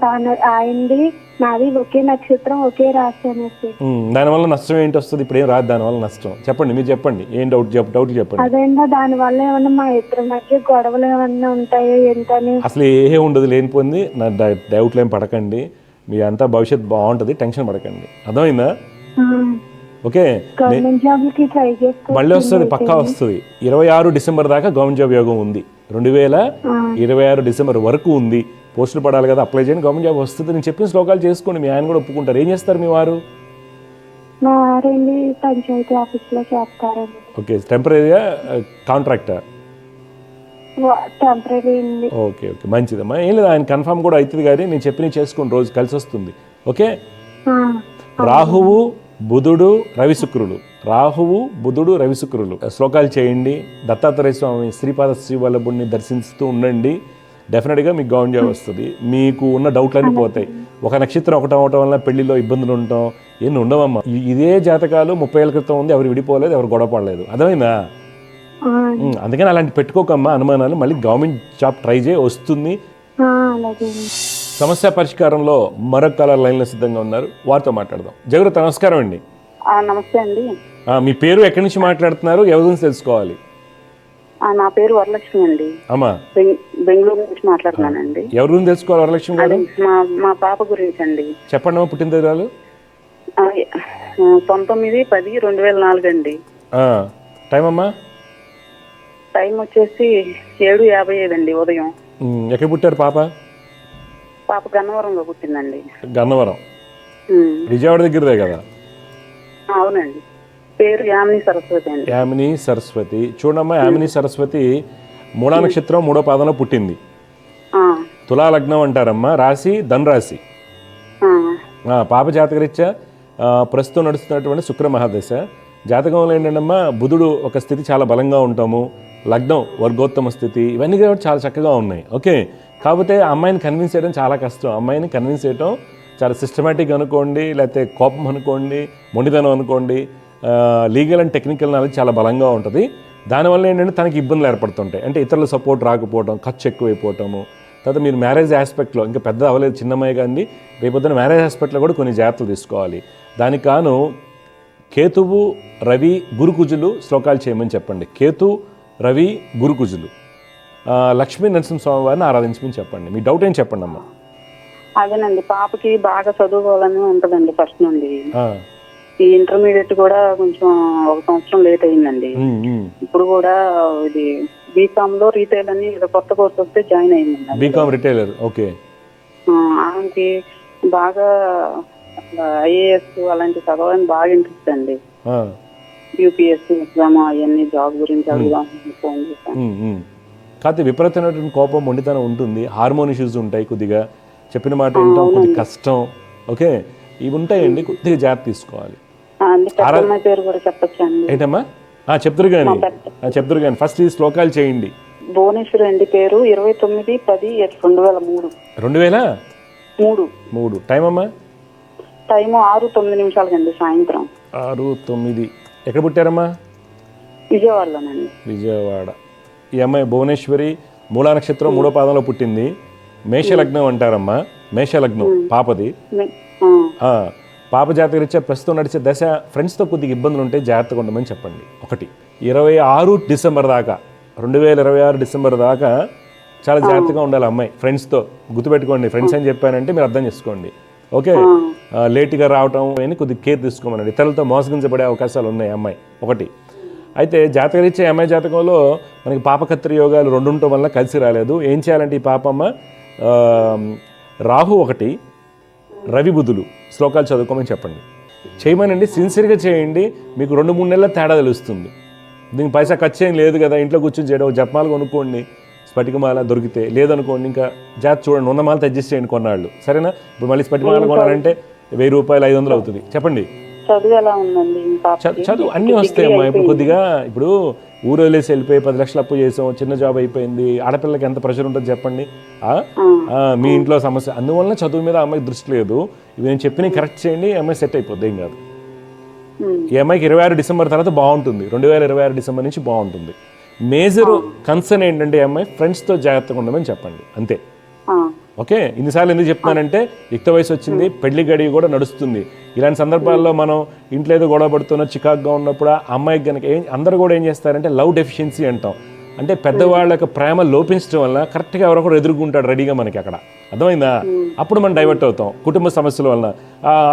ఆయనది నాది ఒకే నక్షత్రం, ఒకే రాశి అనేసి. దానివల్ల నష్టం ఏంటి వస్తుంది? ఇప్పుడు ఏం రాదు దానివల్ల నష్టం. చెప్పండి, మీరు చెప్పండి, ఏం డౌట్ చెప్పండి. అదేంటో దానివల్ల ఏమన్నా మా ఇద్దరి మధ్య గొడవలు ఏమన్నా ఉంటాయో ఏంటని. అసలు ఏ ఉండదు, లేనిపోయింది. నా డౌట్లు ఏం పడకండి, మీ అంతా భవిష్యత్తు బాగుంటుంది, టెన్షన్ పడకండి. అర్థమైందా? ఓకే, మళ్ళీ వస్తుంది, పక్కా వస్తుంది. 26 డిసెంబర్ దాకా గవర్నమెంట్ జాబ్ యోగం ఉంది. 2026 డిసెంబర్ వరకు ఉంది. పోస్టులు పడాలి కదా, అప్లై చేయండి, గవర్నమెంట్ జాబ్ వస్తుంది. నేను చెప్పిన శ్లోకాలు చేసుకోండి, మీ ఆయన కూడా ఒప్పుకుంటారు. ఏం చేస్తారు మీ వారు? పంచాయతీ ఆఫీస్ లో చేస్తారండి. ఓకే, టెంపరీగా కాంట్రాక్టా? టెంపరీ. ఓకే ఓకే, మంచిదమ్మా. ఏం లేదు, ఆయన కన్ఫర్మ్ కూడా అవుతుంది, కానీ నేను చెప్పినవి చేసుకోండి, రోజు కలిసి వస్తుంది. ఓకే, రాహువు బుధుడు రవి శుక్రులు, రాహువు బుధుడు రవి శుక్రులు శ్లోకాలు చేయండి. దత్తాత్రేయ స్వామి శ్రీపాద శ్రీవల్లభుడిని దర్శిస్తూ ఉండండి. డెఫినెట్గా మీకు గవర్నమెంట్ జాబ్ వస్తుంది. మీకు ఉన్న డౌట్లన్నీ పోతాయి. ఒక నక్షత్రం ఒకటి అవటం వల్ల పెళ్లిలో ఇబ్బందులు ఉండటం ఎన్ని ఉండవమ్మా. ఇదే జాతకాలు 30 ఏళ్ళ క్రితం ఉంది, ఎవరు విడిపోలేదు, ఎవరు గొడవ పడలేదు. అర్థమైందా? అందుకని అలాంటి పెట్టుకోకమ్మా అనుమానాలు. మళ్ళీ గవర్నమెంట్ జాబ్ ట్రై చేయి, వస్తుంది. సమస్య పరిష్కారంలో మరొక కాలర్ లైన్లో సిద్ధంగా ఉన్నారు, వారితో మాట్లాడదాం. జగరుత నమస్కారం అండి. నమస్తే అండి. మీ పేరు ఎక్కడి నుంచి మాట్లాడుతున్నారు, ఎవరి గురించి తెలుసుకోవాలి? నా పేరు వరలక్ష్మి అండి. అమ్మా, బెంగళూరు నుంచి మాట్లాడుతున్నానండి. ఎవరి గురించి తెలుసుకోవాలి వరలక్ష్మి గారు? మా పాప గురించి అండి. చెప్పండి అమ్మా, పుట్టినరోజు. 19/10/2004 అండి. టైం అమ్మా? టైం వచ్చేసి 7:55 అండి ఉదయం. ఎక్కడ పుట్టారు పాప? పాప గన్నవరంలో పుట్టిందండి. గన్నవరం విజయవాడ దగ్గరదే కదా? అవునండి. పేరు యామిని సరస్వతి అండి. యామిని సరస్వతి. చూడమ్మా, యామిని సరస్వతి మూలా నక్షత్రం 3వ పాదంలో పుట్టింది. తులా లగ్నం అంటారమ్మా, రాశి ధనురాశి. పాప జాతకరీత్యా ప్రస్తుతం నడుస్తున్నటువంటి శుక్ర మహాదశ. జాతకంలో ఏంటంటమ్మా, బుధుడు ఒక స్థితి చాలా బలంగా ఉంటాము, లగ్నం వర్గోత్తమ స్థితి, ఇవన్నీ కూడా చాలా చక్కగా ఉన్నాయి. ఓకే, కాకపోతే అమ్మాయిని కన్విన్స్ చేయడం చాలా కష్టం. అమ్మాయిని కన్విన్స్ చేయడం చాలా సిస్టమేటిక్ అనుకోండి, లేకపోతే కోపం అనుకోండి, మొండితనం అనుకోండి, లీగల్ అండ్ టెక్నికల్ నాలెడ్జ్ చాలా బలంగా ఉంటుంది. దానివల్ల ఏంటంటే తనకి ఇబ్బందులు ఏర్పడుతుంటాయి. అంటే ఇతరుల సపోర్ట్ రాకపోవడం, ఖర్చు ఎక్కువైపోవటము. తర్వాత మీరు మ్యారేజ్ ఆస్పెక్ట్లో, ఇంకా పెద్ద అవ్వలేదు చిన్నమ్మాయి కానీ, రేపొద్దున మ్యారేజ్ ఆస్పెక్ట్లో కూడా కొన్ని జాగ్రత్తలు తీసుకోవాలి. దానికి కాను కేతువు రవి గురుకుజులు శ్లోకాలు చేయమని చెప్పండి. కేతు రవి గురుకుజులు, లక్ష్మీ నరసింహస్వామి వారిని ఆరాధించమని చెప్పండి. మీ డౌట్ ఏం చెప్పండి అమ్మా. అదేనండి, పాపకి బాగా చదువుకోవాలని ఉంటదండి ఫస్ట్ నుండి. ఈ ఇంటర్మీడియట్ కూడా కొంచెం 1 సంవత్సరం లేట్ అయిందండి. ఇప్పుడు కూడా ఇది బీకామ్ లో రీటైల్ అని కొత్త కోర్స్ వస్తే జాయిన్ అయిందండి. BCom retailer. ఓకే. ఆమెకి బాగా ఐఏఎస్ అలాంటి చదవాలని బాగా ఇంట్రెస్ట్ అండి. యూపీఎస్సీ ఎగ్జామ్ అవన్నీ జాబ్ గురించి అడుగుదామని ఫోన్ చేశాను. కాకపోతే విపరీతమైనటువంటి కోపం, మొండితనం ఉంటుంది, హార్మోన్ ఇష్యూస్ ఉంటాయి, కొద్దిగా చెప్పిన మాట వినటం కొద్దిగా కష్టం. ఓకే, ఇవి ఉంటాయండి, కొద్దిగా జాగ్రత్త తీసుకోవాలి. పేరు కూడా చెప్పచ్చండి? ఏంటమ్మా? చెప్తారు కానీ ఫస్ట్ ఈ శ్లోకాలు చేయండి. భువనేశ్వరి అండి పేరు. 29/10/2003. 2003. టైం అమ్మా? టైం 6:09 అండి సాయంత్రం. 6:09. ఎక్కడ పుట్టారమ్మా? విజయవాడలోనండి. విజయవాడ. ఈ అమ్మాయి భువనేశ్వరి మూలా నక్షత్రం 3వ పాదంలో పుట్టింది. మేషలగ్నం అంటారమ్మా, మేషలగ్నం పాపది. పాప జాతకరీత్యా ప్రస్తుతం నడిచే దశ ఫ్రెండ్స్తో కొద్దిగా ఇబ్బందులు ఉంటే జాగ్రత్తగా ఉండమని చెప్పండి. 26 డిసెంబర్ దాకా, 2026 డిసెంబర్ దాకా చాలా జాగ్రత్తగా ఉండాలి అమ్మాయి ఫ్రెండ్స్తో. గుర్తుపెట్టుకోండి, ఫ్రెండ్స్ అని చెప్పానంటే మీరు అర్థం చేసుకోండి. ఓకే, లేట్గా రావటం అని కొద్దిగా కేర్ తీసుకోమనండి. ఇతరులతో మోసగించబడే అవకాశాలు ఉన్నాయి అమ్మాయి. 1 అయితే జాతకరీత్యా అమ్మాయి జాతకంలో మనకి పాపకత్రి యోగాలు 2 ఉండటం వల్ల కలిసి రాలేదు. ఏం చేయాలంటే ఈ పాపమ్మ రాహు 1, రవి బుధులు శ్లోకాలు చదువుకోమని చెప్పండి. చేయమనండి, సిన్సియర్గా చేయండి. మీకు 2-3 నెలల తేడా తెలుస్తుంది. దీనికి పైసా ఖర్చు ఏం లేదు కదా, ఇంట్లో కూర్చొని చేయడం. జపమాలు కొనుక్కోండి, స్ఫటికమాల దొరికితే, లేదనుకోండి ఇంకా జాగ్రత్త చూడండి, 100 మాలతో అడ్జస్ట్ చేయండి కొన్నాళ్ళు, సరేనా? ఇప్పుడు మళ్ళీ స్ఫటికమాల కొనాలంటే 1000 రూపాయలు 500 అవుతుంది. చెప్పండి. చదువు అన్నీ వస్తాయమ్మా. ఇప్పుడు కొద్దిగా ఇప్పుడు ఊరు వదిలేసి వెళ్ళిపోయి 10 లక్షలు అప్పు చేసాం, చిన్న జాబ్ అయిపోయింది, ఆడపిల్లకి ఎంత ప్రెషర్ ఉంటుంది చెప్పండి. మీ ఇంట్లో సమస్య, అందువల్ల చదువు మీద అమ్మాయికి దృష్టి లేదు. ఇవి నేను చెప్పినవి కరెక్ట్ చేయండి, అమ్మాయి సెట్ అయిపోద్ది, ఏం కాదు. ఈ అమ్మాయికి 26 డిసెంబర్ తర్వాత బాగుంటుంది, 2026 డిసెంబర్ నుంచి బాగుంటుంది. మేజర్ కన్సర్న్ ఏంటంటే అమ్మాయి ఫ్రెండ్స్తో జాగ్రత్తగా ఉండమని చెప్పండి, అంతే. ఓకే, ఇన్నిసార్లు ఎందుకు చెప్తున్నానంటే యుక్త వయసు వచ్చింది, పెళ్లి గడియ కూడా నడుస్తుంది. ఇలాంటి సందర్భాల్లో మనం ఇంట్లో ఏదో గొడవ పడుతున్నా, చికాకుగా ఉన్నప్పుడు ఆ అమ్మాయికి కనుక అందరూ కూడా ఏం చేస్తారంటే లవ్ డెఫిషియన్సీ అంటాం. అంటే పెద్దవాళ్ళ యొక్క ప్రేమ లోపించడం వల్ల కరెక్ట్గా ఎవరొకరు ఎదుర్కొంటాడు రెడీగా మనకి అక్కడ, అర్థమైందా? అప్పుడు మనం డైవర్ట్ అవుతాం కుటుంబ సమస్యల వలన.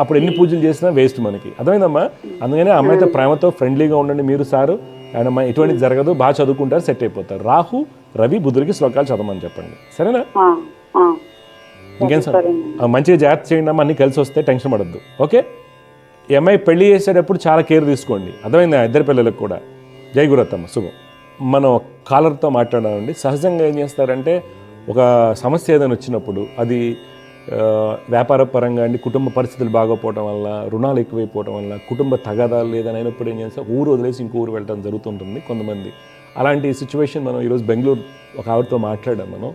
అప్పుడు ఎన్ని పూజలు చేసినా వేస్ట్ మనకి, అర్థమైందమ్మా? అందుకని అమ్మాయితో ప్రేమతో ఫ్రెండ్లీగా ఉండండి మీరు, సారు. అండ్ అమ్మాయి ఎటువంటిది జరగదు, బాగా చదువుకుంటారు, సెట్ అయిపోతారు. రాహు రవి బుధుడికి శ్లోకాలు చదవమని చెప్పండి, సరేనా? ఇంకేం సార్, మంచిగా జాగ్రత్త చేయండి అమ్మా, అన్నీ కలిసి వస్తే టెన్షన్ పడద్దు. ఓకే, ఈ అమ్మాయి పెళ్లి చేసేటప్పుడు చాలా కేర్ తీసుకోండి, అర్థమైందా? 2 పిల్లలకు కూడా. జై గురత్తమ్మ, శుభం. మనం కాలర్తో మాట్లాడాలండి. సహజంగా ఏం చేస్తారంటే ఒక సమస్య ఏదైనా వచ్చినప్పుడు అది వ్యాపార పరంగా అండి, కుటుంబ పరిస్థితులు బాగోపోవడం వల్ల, రుణాలు ఎక్కువైపోవడం వల్ల, కుటుంబ తగాదాలు ఏదైనా అయినప్పుడు ఏం చేస్తారు, ఊరు వదిలేసి ఇంకో ఊరు వెళ్ళడం జరుగుతుంటుంది కొంతమంది. అలాంటి సిచ్యువేషన్ మనం ఈరోజు బెంగళూరు ఒక ఆవిడతో మాట్లాడాం మనం.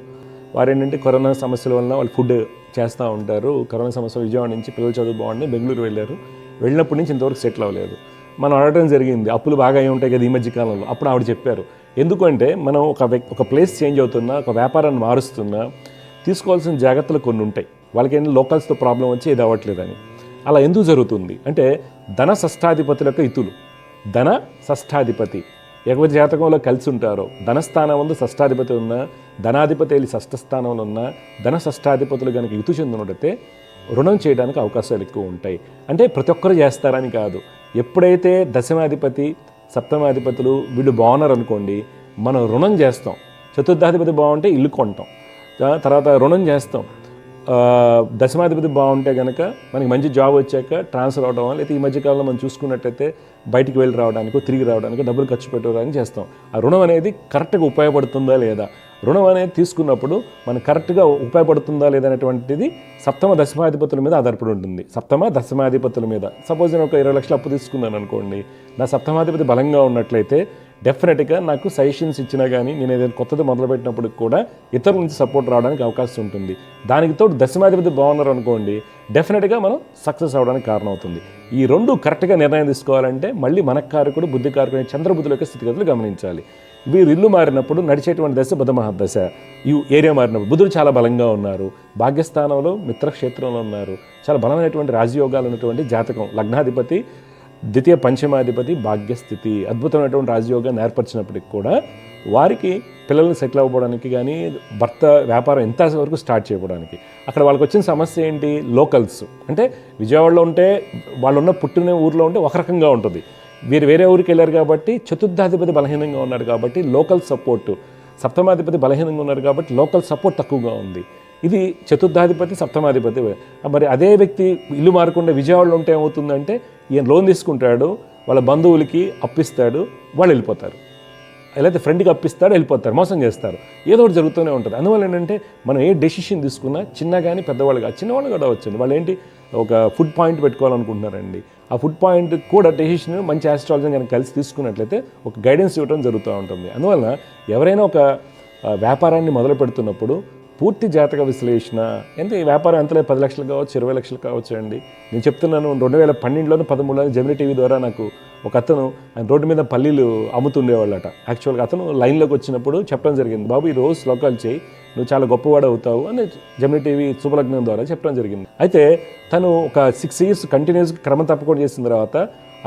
వారు ఏంటంటే కరోనా సమస్యల వల్ల వాళ్ళు ఫుడ్ చేస్తూ ఉంటారు. కరోనా సమస్య విజయవాడ నుంచి పిల్లలు చదువు బాగుండి బెంగళూరు వెళ్ళారు. వెళ్ళినప్పటి నుంచి ఇంతవరకు సెటిల్ అవ్వలేదు. మనం అడగడం జరిగింది, అప్పులు బాగా అయి ఉంటాయి కదా ఈ మధ్య కాలంలో. అప్పుడు ఆవిడ చెప్పారు, ఎందుకంటే మనం ఒక ప్లేస్ చేంజ్ అవుతున్నా, ఒక వ్యాపారాన్ని మారుస్తున్నా తీసుకోవాల్సిన జాగ్రత్తలు కొన్ని ఉంటాయి. వాళ్ళకి ఏంటి లోకల్స్తో ప్రాబ్లం వచ్చి ఇది అవ్వట్లేదని. అలా ఎందుకు జరుగుతుంది అంటే ధన షష్ఠాధిపతుల యొక్క ఇతులు. ధన షష్ఠాధిపతి ఎవరి జాతకంలో కలిసి ఉంటారో, ధనస్థానం ముందు షష్ఠాధిపతి ఉన్నా, ధనాధిపతి వెళ్ళి షష్ఠ స్థానంలో ఉన్నా, ధన షష్ఠాధిపతులు కనుక ఇతు చెందినట్టయితే రుణం చేయడానికి అవకాశాలు ఎక్కువ ఉంటాయి. అంటే ప్రతి ఒక్కరు చేస్తారని కాదు. ఎప్పుడైతే దశమాధిపతి సప్తమాధిపతులు వీళ్ళు బాగున్నారు అనుకోండి, మనం రుణం చేస్తాం. చతుర్థాధిపతి బాగుంటే ఇల్లు కొంటాం, తర్వాత రుణం చేస్తాం. దశమాధిపతి బాగుంటే కనుక మనకి మంచి జాబ్ వచ్చాక ట్రాన్స్ఫర్ అవడం, లేకపోతే ఈ మధ్యకాలంలో మనం చూసుకున్నట్టయితే బయటికి వెళ్ళి రావడానికి, తిరిగి రావడానికి, డబ్బులు ఖర్చు పెట్టడానికి చేస్తాం. ఆ రుణం అనేది కరెక్ట్గా ఉపయోగపడుతుందా లేదా, రుణం అనేది తీసుకున్నప్పుడు మనకు కరెక్ట్గా ఉపయోగపడుతుందా లేదా అనేటువంటిది సప్తమ దశమాధిపతుల మీద ఆధారపడి ఉంటుంది. సప్తమ దశమాధిపతుల మీద సపోజ్ నేను ఒక 20 లక్షలు అప్పు తీసుకున్నాను అనుకోండి, నా సప్తమాధిపతి బలంగా ఉన్నట్లయితే డెఫినెట్గా నాకు సజెషన్స్ ఇచ్చినా కానీ నేను ఏదైనా కొత్తది మొదలుపెట్టినప్పుడు కూడా ఇతరుల నుంచి సపోర్ట్ రావడానికి అవకాశం ఉంటుంది. దానికి తోడు దశమాధిపతి బాగున్నారు అనుకోండి, డెఫినెట్గా మనం సక్సెస్ అవ్వడానికి కారణం అవుతుంది. ఈ రెండు కరెక్ట్గా నిర్ణయం తీసుకోవాలంటే మళ్ళీ మనకారకుడు బుద్ధి కారకుడు చంద్రబుద్ధుల యొక్క స్థితిగతులు గమనించాలి. వీరు ఇల్లు మారినప్పుడు నడిచేటువంటి దశ బుధ మహాదశ. ఈ ఏరియా మారినప్పుడు బుధుడు చాలా బలంగా ఉన్నారు, భాగ్యస్థానంలో మిత్రక్షేత్రంలో ఉన్నారు, చాలా బలమైనటువంటి రాజయోగాలు ఉన్నటువంటి జాతకం. లగ్నాధిపతి ద్వితీయ పంచమాధిపతి భాగ్యస్థితి, అద్భుతమైనటువంటి రాజయోగాన్ని ఏర్పరిచినప్పటికి కూడా వారికి పిల్లల్ని సెటిల్ అవ్వడానికి కానీ, భర్త వ్యాపారం ఎంతవరకు స్టార్ట్ చేయడానికి, అక్కడ వాళ్ళకి వచ్చిన సమస్య ఏంటి, లోకల్స్. అంటే విజయవాడలో ఉంటే వాళ్ళున్న పుట్టిన ఊర్లో ఉంటే ఒక రకంగా ఉంటుంది, వీరు వేరే ఊరికి వెళ్ళారు కాబట్టి చతుర్థాధిపతి బలహీనంగా ఉన్నారు కాబట్టి లోకల్ సపోర్టు, సప్తమాధిపతి బలహీనంగా ఉన్నారు కాబట్టి లోకల్ సపోర్ట్ తక్కువగా ఉంది. ఇది చతుర్థాధిపతి సప్తమాధిపతి. మరి అదే వ్యక్తి ఇల్లు మారకుండా విజయవాడలో ఉంటే ఏమవుతుందంటే ఈయన లోన్ తీసుకుంటాడు, వాళ్ళ బంధువులకి అప్పిస్తాడు, వాళ్ళు వెళ్ళిపోతారు, లేకపోతే ఫ్రెండ్కి అప్పిస్తాడు, వెళ్ళిపోతారు, మోసం చేస్తారు, ఏదో ఒకటి జరుగుతూనే ఉంటుంది. అందువల్ల ఏంటంటే మనం ఏ డెసిషన్ తీసుకున్నా చిన్న కానీ పెద్దవాళ్ళు కాదు, చిన్నవాళ్ళు కూడా వచ్చండి, వాళ్ళు ఏంటి ఒక ఫుడ్ పాయింట్ పెట్టుకోవాలనుకుంటున్నారండి, ఆ ఫుడ్ పాయింట్ కూడా డెసిషన్ మంచి ఆస్ట్రాలజీ కనుక కలిసి తీసుకున్నట్లయితే ఒక గైడెన్స్ ఇవ్వడం జరుగుతూ ఉంటుంది. అందువల్ల ఎవరైనా ఒక వ్యాపారాన్ని మొదలు పెడుతున్నప్పుడు పూర్తి జాతక విశ్లేషణ, ఎంత ఈ వ్యాపారం ఎంతలో 10 లక్షలు కావచ్చు, 20 లక్షలు కావచ్చు అండి. నేను చెప్తున్నాను, 2012లోనే 13లో జెమినీ టీవీ ద్వారా నాకు ఒక అతను ఆయన రోడ్డు మీద పల్లీలు అమ్ముతుండేవాళ్ళట. యాక్చువల్గా అతను లైన్లోకి వచ్చినప్పుడు చెప్పడం జరిగింది, బాబు ఈ రోజు శ్లోకాలు చేయి, నువ్వు చాలా గొప్పవాడు అవుతావు అని జెమినీ టీవీ శుభలగ్నం ద్వారా చెప్పడం జరిగింది. అయితే తను ఒక 6 years కంటిన్యూస్ క్రమం తప్పకుండా చేసిన తర్వాత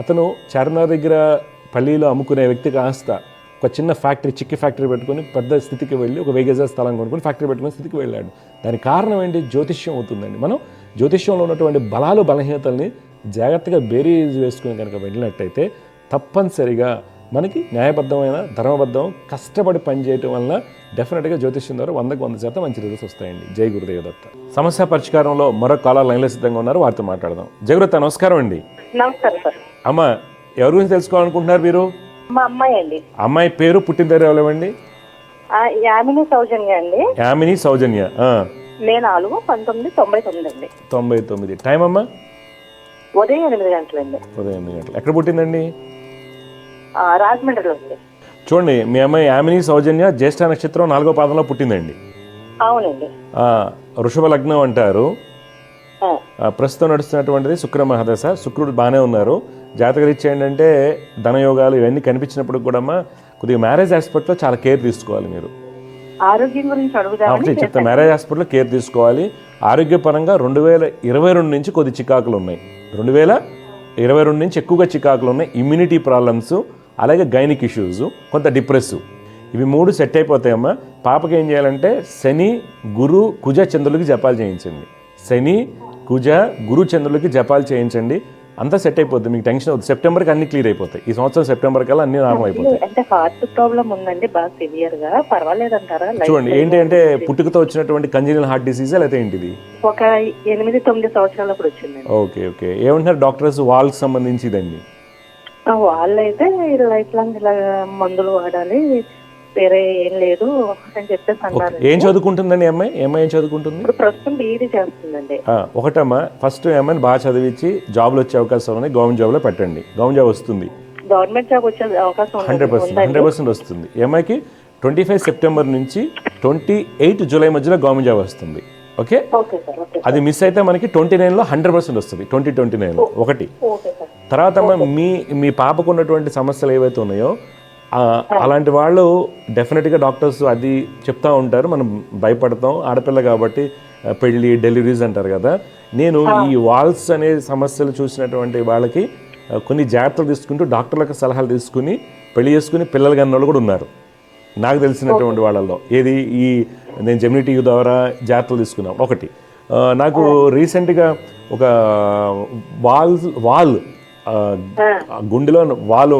అతను చార్మినార్ దగ్గర పల్లీలు అమ్ముకునే వ్యక్తి కాస్త ఒక చిన్న ఫ్యాక్టరీ, చిక్కి ఫ్యాక్టరీ పెట్టుకొని పెద్ద స్థితికి వెళ్ళి ఒక 1000 గజాల స్థలం కొనుక్కొని ఫ్యాక్టరీ పెట్టుకునే స్థితికి వెళ్ళాడు. దానికి కారణం ఏంటి, జ్యోతిష్యం అవుతుందండి. మనం జ్యోతిష్యంలో ఉన్నటువంటి బలాలు బలహీనతల్ని జాగ్రత్తగా బేరీజ్ వేసుకుని కనుక వెళ్ళినట్టయితే తప్పనిసరిగా మనకి న్యాయబద్ధమైన ధర్మబద్ధం కష్టపడి పనిచేయటం వల్ల డెఫినెట్గా జ్యోతిష్యం ద్వారా 100% మంచి రిజల్ట్స్ వస్తాయండి. జై గురుదేవ దత్త. సమస్య పరిష్కారంలో మరో కాలర్ లైన్లో సిద్ధంగా ఉన్నారు, వారితో మాట్లాడదాం. జయగురుత నమస్కారం అండి. నమస్కారం సార్. అమ్మ, ఎవరి గురించి తెలుసుకోవాలనుకుంటున్నారు మీరు? మా అమ్మాయి అండి. అమ్మాయి పేరు, పుట్టిన పేరు ఎవరండి? యామిని సౌజన్య అండి. యామిని సౌజన్య. మే 4, 1999 అండి. 99. టైం అమ్మా? ఉదయం 8 గంటలండి. ఉదయం 8 గంటలు. ఎక్కడ పుట్టిందండి? రాజమండ్రిలో ఉంది. చూడండి, మీ అమ్మాయి యామిని సౌజన్య జ్యేష్ఠ నక్షత్రం 4వ పాదంలో పుట్టిందండి. అవునండి. వృషభ లగ్నం అంటారు. ప్రస్తుతం నడుస్తున్నటువంటిది శుక్ర మహాదశ. శుక్రుడు బాగానే ఉన్నారు. జాతకరీత్యా ఏంటంటే ధనయోగాలు ఇవన్నీ కనిపించినప్పుడు కూడా కొద్దిగా మ్యారేజ్ ఆస్పెక్ట్లో చాలా కేర్ తీసుకోవాలి మీరు. ఆరోగ్యం గురించి అడుగుదామని చెప్తా. మ్యారేజ్ హాస్పిటల్లో కేర్ తీసుకోవాలి. ఆరోగ్యపరంగా 2022 నుంచి కొద్ది చికాకులు ఉన్నాయి. 2022 నుంచి ఎక్కువగా చికాకులు ఉన్నాయి. ఇమ్యూనిటీ ప్రాబ్లమ్స్, అలాగే గైనిక్ ఇష్యూస్, కొంత డిప్రెసివ్, ఇవి 3 సెట్ అయిపోతాయమ్మా. పాపకి ఏం చేయాలంటే శని, గురు, కుజ, చంద్రులకి జపాలు చేయించండి. శని, కుజ, గురు, చంద్రులకి జపాలు చేయించండి. అంతా సెట్ అయిపోద్ది, మీకు టెన్షన్ అవుతుంది. సెప్టెంబర్కి అన్ని క్లియర్ అయిపోతాయి. ఈ సంవత్సరం సెప్టెంబర్ కల్లా అన్ని నార్మల్ అయిపోతాయి. అంటే హార్ట్ ప్రాబ్లం ఉందండి బాగా సివియర్ గా, పర్వాలేదంటారా? చూడండి, ఏంటి అంటే పుట్టుకతో వచ్చినటువంటి కంజనల్ హార్ట్ డిసీజ్ లేకపోతే ఏంటిది? ఒక 8-9 సంవత్సరాలప్పుడు వచ్చిందండి. Okay okay. ఏమంటున్నారు డాక్టర్స్? వాల్కి సంబంధించి ఇదండి. వాళ్ళైతే లైఫ్ లాంగ్ ఇలా మందులు వాడాలి, వేరే ఏం లేదు అని చెప్పేసి అన్నారు. ఏం చదువుకుంటుందండి అమ్మాయి? ఏం చదువుకుంటుంది? ఇప్పుడు ప్రస్తుతం బీఈడీ చేస్తుందండి. ఒకటమ్మా, ఫస్ట్ అమ్మాయిని బాగా చదివించి జాబ్లో వచ్చే అవకాశం ఉన్నాయి. గవర్నమెంట్ జాబ్లో పెట్టండి. గవర్నమెంట్ జాబ్ వస్తుంది, గవర్నమెంట్ జాబ్ వచ్చే అవకాశం 100% వస్తుంది. ఈ అమ్మాయికి 25 సెప్టెంబర్ నుంచి 28 జూలై మధ్యలో గవర్నమెంట్ జాబ్ వస్తుంది. ఓకే, అది మిస్ అయితే మనకి 29లో 100% వస్తుంది. 2029లో ఒకటి. తర్వాత మీ పాపకు ఉన్నటువంటి సమస్యలు ఏవైతే ఉన్నాయో అలాంటి వాళ్ళు డెఫినెట్గా డాక్టర్స్ అది చెప్తా ఉంటారు. మనం భయపడతాం, ఆడపిల్ల కాబట్టి పెళ్ళి డెలివరీస్ అంటారు కదా, నేను ఈ వాల్స్ అనే సమస్యలు చూసినటువంటి వాళ్ళకి కొన్ని జాగ్రత్తలు తీసుకుంటూ డాక్టర్లకు సలహాలు తీసుకుని పెళ్లి చేసుకుని పిల్లలు కన్న వాళ్ళు కూడా ఉన్నారు నాకు తెలిసినటువంటి వాళ్ళల్లో. ఏది ఈ నేను జెమినీ టీవీ ద్వారా జాగ్రత్తలు తీసుకున్నాను. ఒకటి నాకు రీసెంట్గా ఒక వాల్ గుండెలో వాళ్ళు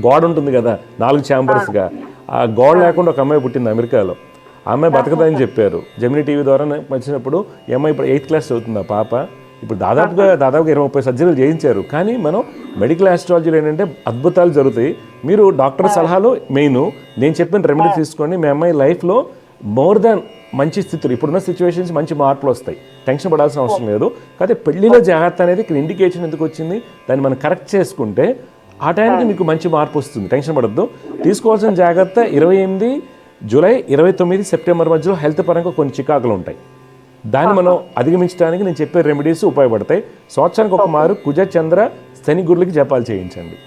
గోడ ఉంటుంది కదా 4 ఛాంబర్స్గా, ఆ గోడ లేకుండా ఒక అమ్మాయి పుట్టింది అమెరికాలో. ఆ అమ్మాయి బతకదని చెప్పారు జెమినీ టీవీ ద్వారా వచ్చినప్పుడు. ఈ అమ్మాయి ఇప్పుడు 8th క్లాస్ చదువుతుంది ఆ పాప. ఇప్పుడు దాదాపుగా 20-30 సర్జరీలు చేయించారు. కానీ మనం మెడికల్ ఆస్ట్రాలజీలో ఏంటంటే అద్భుతాలు జరుగుతాయి. మీరు డాక్టర్ సలహాలు మెయిన్, నేను చెప్పిన రెమెడీ తీసుకోండి. మీ అమ్మాయి లైఫ్లో మోర్ దాన్ మంచి స్థితులు, ఇప్పుడున్న సిచ్యువేషన్స్ మంచి మార్పులు వస్తాయి, టెన్షన్ పడాల్సిన అవసరం లేదు. కాకపోతే పెళ్లిలో జాగ్రత్త అనేది ఇక్కడ ఇండికేషన్ ఎందుకు వచ్చింది, దాన్ని మనం కరెక్ట్ చేసుకుంటే ఆ టైంకి మీకు మంచి మార్పు వస్తుంది. టెన్షన్ పడద్దు. తీసుకోవాల్సిన జాగ్రత్త 28 జూలై 29 సెప్టెంబర్ మధ్యలో హెల్త్ పరంగా కొన్ని చికాకులు ఉంటాయి. దాన్ని మనం అధిగమించడానికి నేను చెప్పే రెమెడీస్ ఉపయోగపడతాయి. సంవత్సరానికి ఒక మారు కుజ చంద్ర శని గురులకి జపాలు చేయించండి.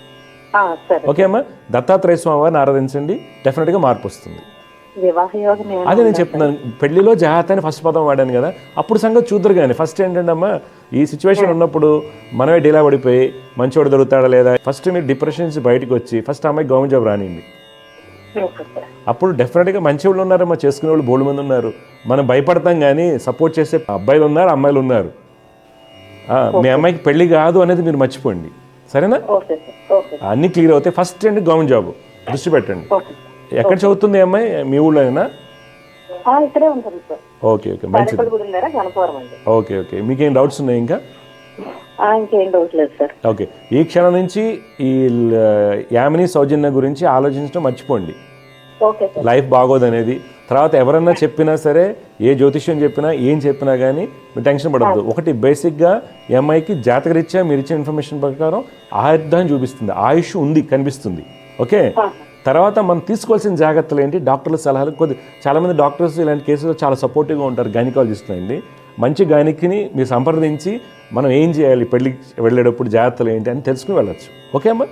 ఓకే అమ్మా, దత్తాత్రేయ స్వామి వారిని ఆరాధించండి, డెఫినెట్గా మార్పు వస్తుంది. అదే నేను చెప్తున్నాను, పెళ్లిలో జాగ్రత్త అని ఫస్ట్ పదం వాడాను కదా, అప్పుడు సంగతి చూద్దరు. కానీ ఫస్ట్ ఏంటంటే అమ్మా, ఈ సిచ్యువేషన్ ఉన్నప్పుడు మనమే డీలా పడిపోయి మంచివాడు దొరుకుతాడా లేదా, ఫస్ట్ మీరు డిప్రెషన్ నుంచి బయటకు వచ్చి ఫస్ట్ అమ్మాయి గవర్నమెంట్ జాబ్ రానియండి. అప్పుడు డెఫినెట్గా మంచి వాళ్ళు ఉన్నారమ్మా, చేసుకునే వాళ్ళు బోల్డ్ మంది ఉన్నారు. మనం భయపడతాం కానీ సపోర్ట్ చేసే అబ్బాయిలు ఉన్నారు, అమ్మాయిలు ఉన్నారు. మీ అమ్మాయికి పెళ్లి కాదు అనేది మీరు మర్చిపోండి, సరేనా? అన్నీ క్లియర్ అవుతాయి. ఫస్ట్ ఏంటి గవర్నమెంట్ జాబ్ దృష్టి పెట్టండి. ఎక్కడ చదువుతుంది అమ్మాయి, మీ ఊళ్ళోనేనా? ఓకే ఓకే, మంచిది. ఓకే ఓకే, మీకేం డౌట్స్ ఉన్నాయి ఇంకా? ఓకే, ఈ క్షణం నుంచి ఈ యామిని సౌజన్య గురించి ఆలోచించడం మర్చిపోండి. లైఫ్ బాగోదనేది తర్వాత ఎవరన్నా చెప్పినా సరే, ఏ జ్యోతిష్యం చెప్పినా ఏం చెప్పినా కానీ మీరు టెన్షన్ పడద్దు. ఒకటి బేసిక్గా ఈ అమ్మాయికి జాతకరీత్యా మీరు ఇచ్చిన ఇన్ఫర్మేషన్ ప్రకారం ఆయుర్దాన్ని చూపిస్తుంది, ఆయుష్ ఉంది కనిపిస్తుంది. ఓకే, తర్వాత మనం తీసుకోవాల్సిన జాగ్రత్తలు ఏంటి, డాక్టర్ల సలహాలు. చాలామంది డాక్టర్స్ ఇలాంటి కేసులో చాలా సపోర్టివ్గా ఉంటారు, గైనకాలజిస్టులు అండి. మంచి గైనిక్ని మీరు సంప్రదించి మనం ఏం చేయాలి, పెళ్ళికి వెళ్ళేటప్పుడు జాగ్రత్తలు ఏంటి అని తెలుసుకుని వెళ్ళచ్చు. ఓకే అమ్మా,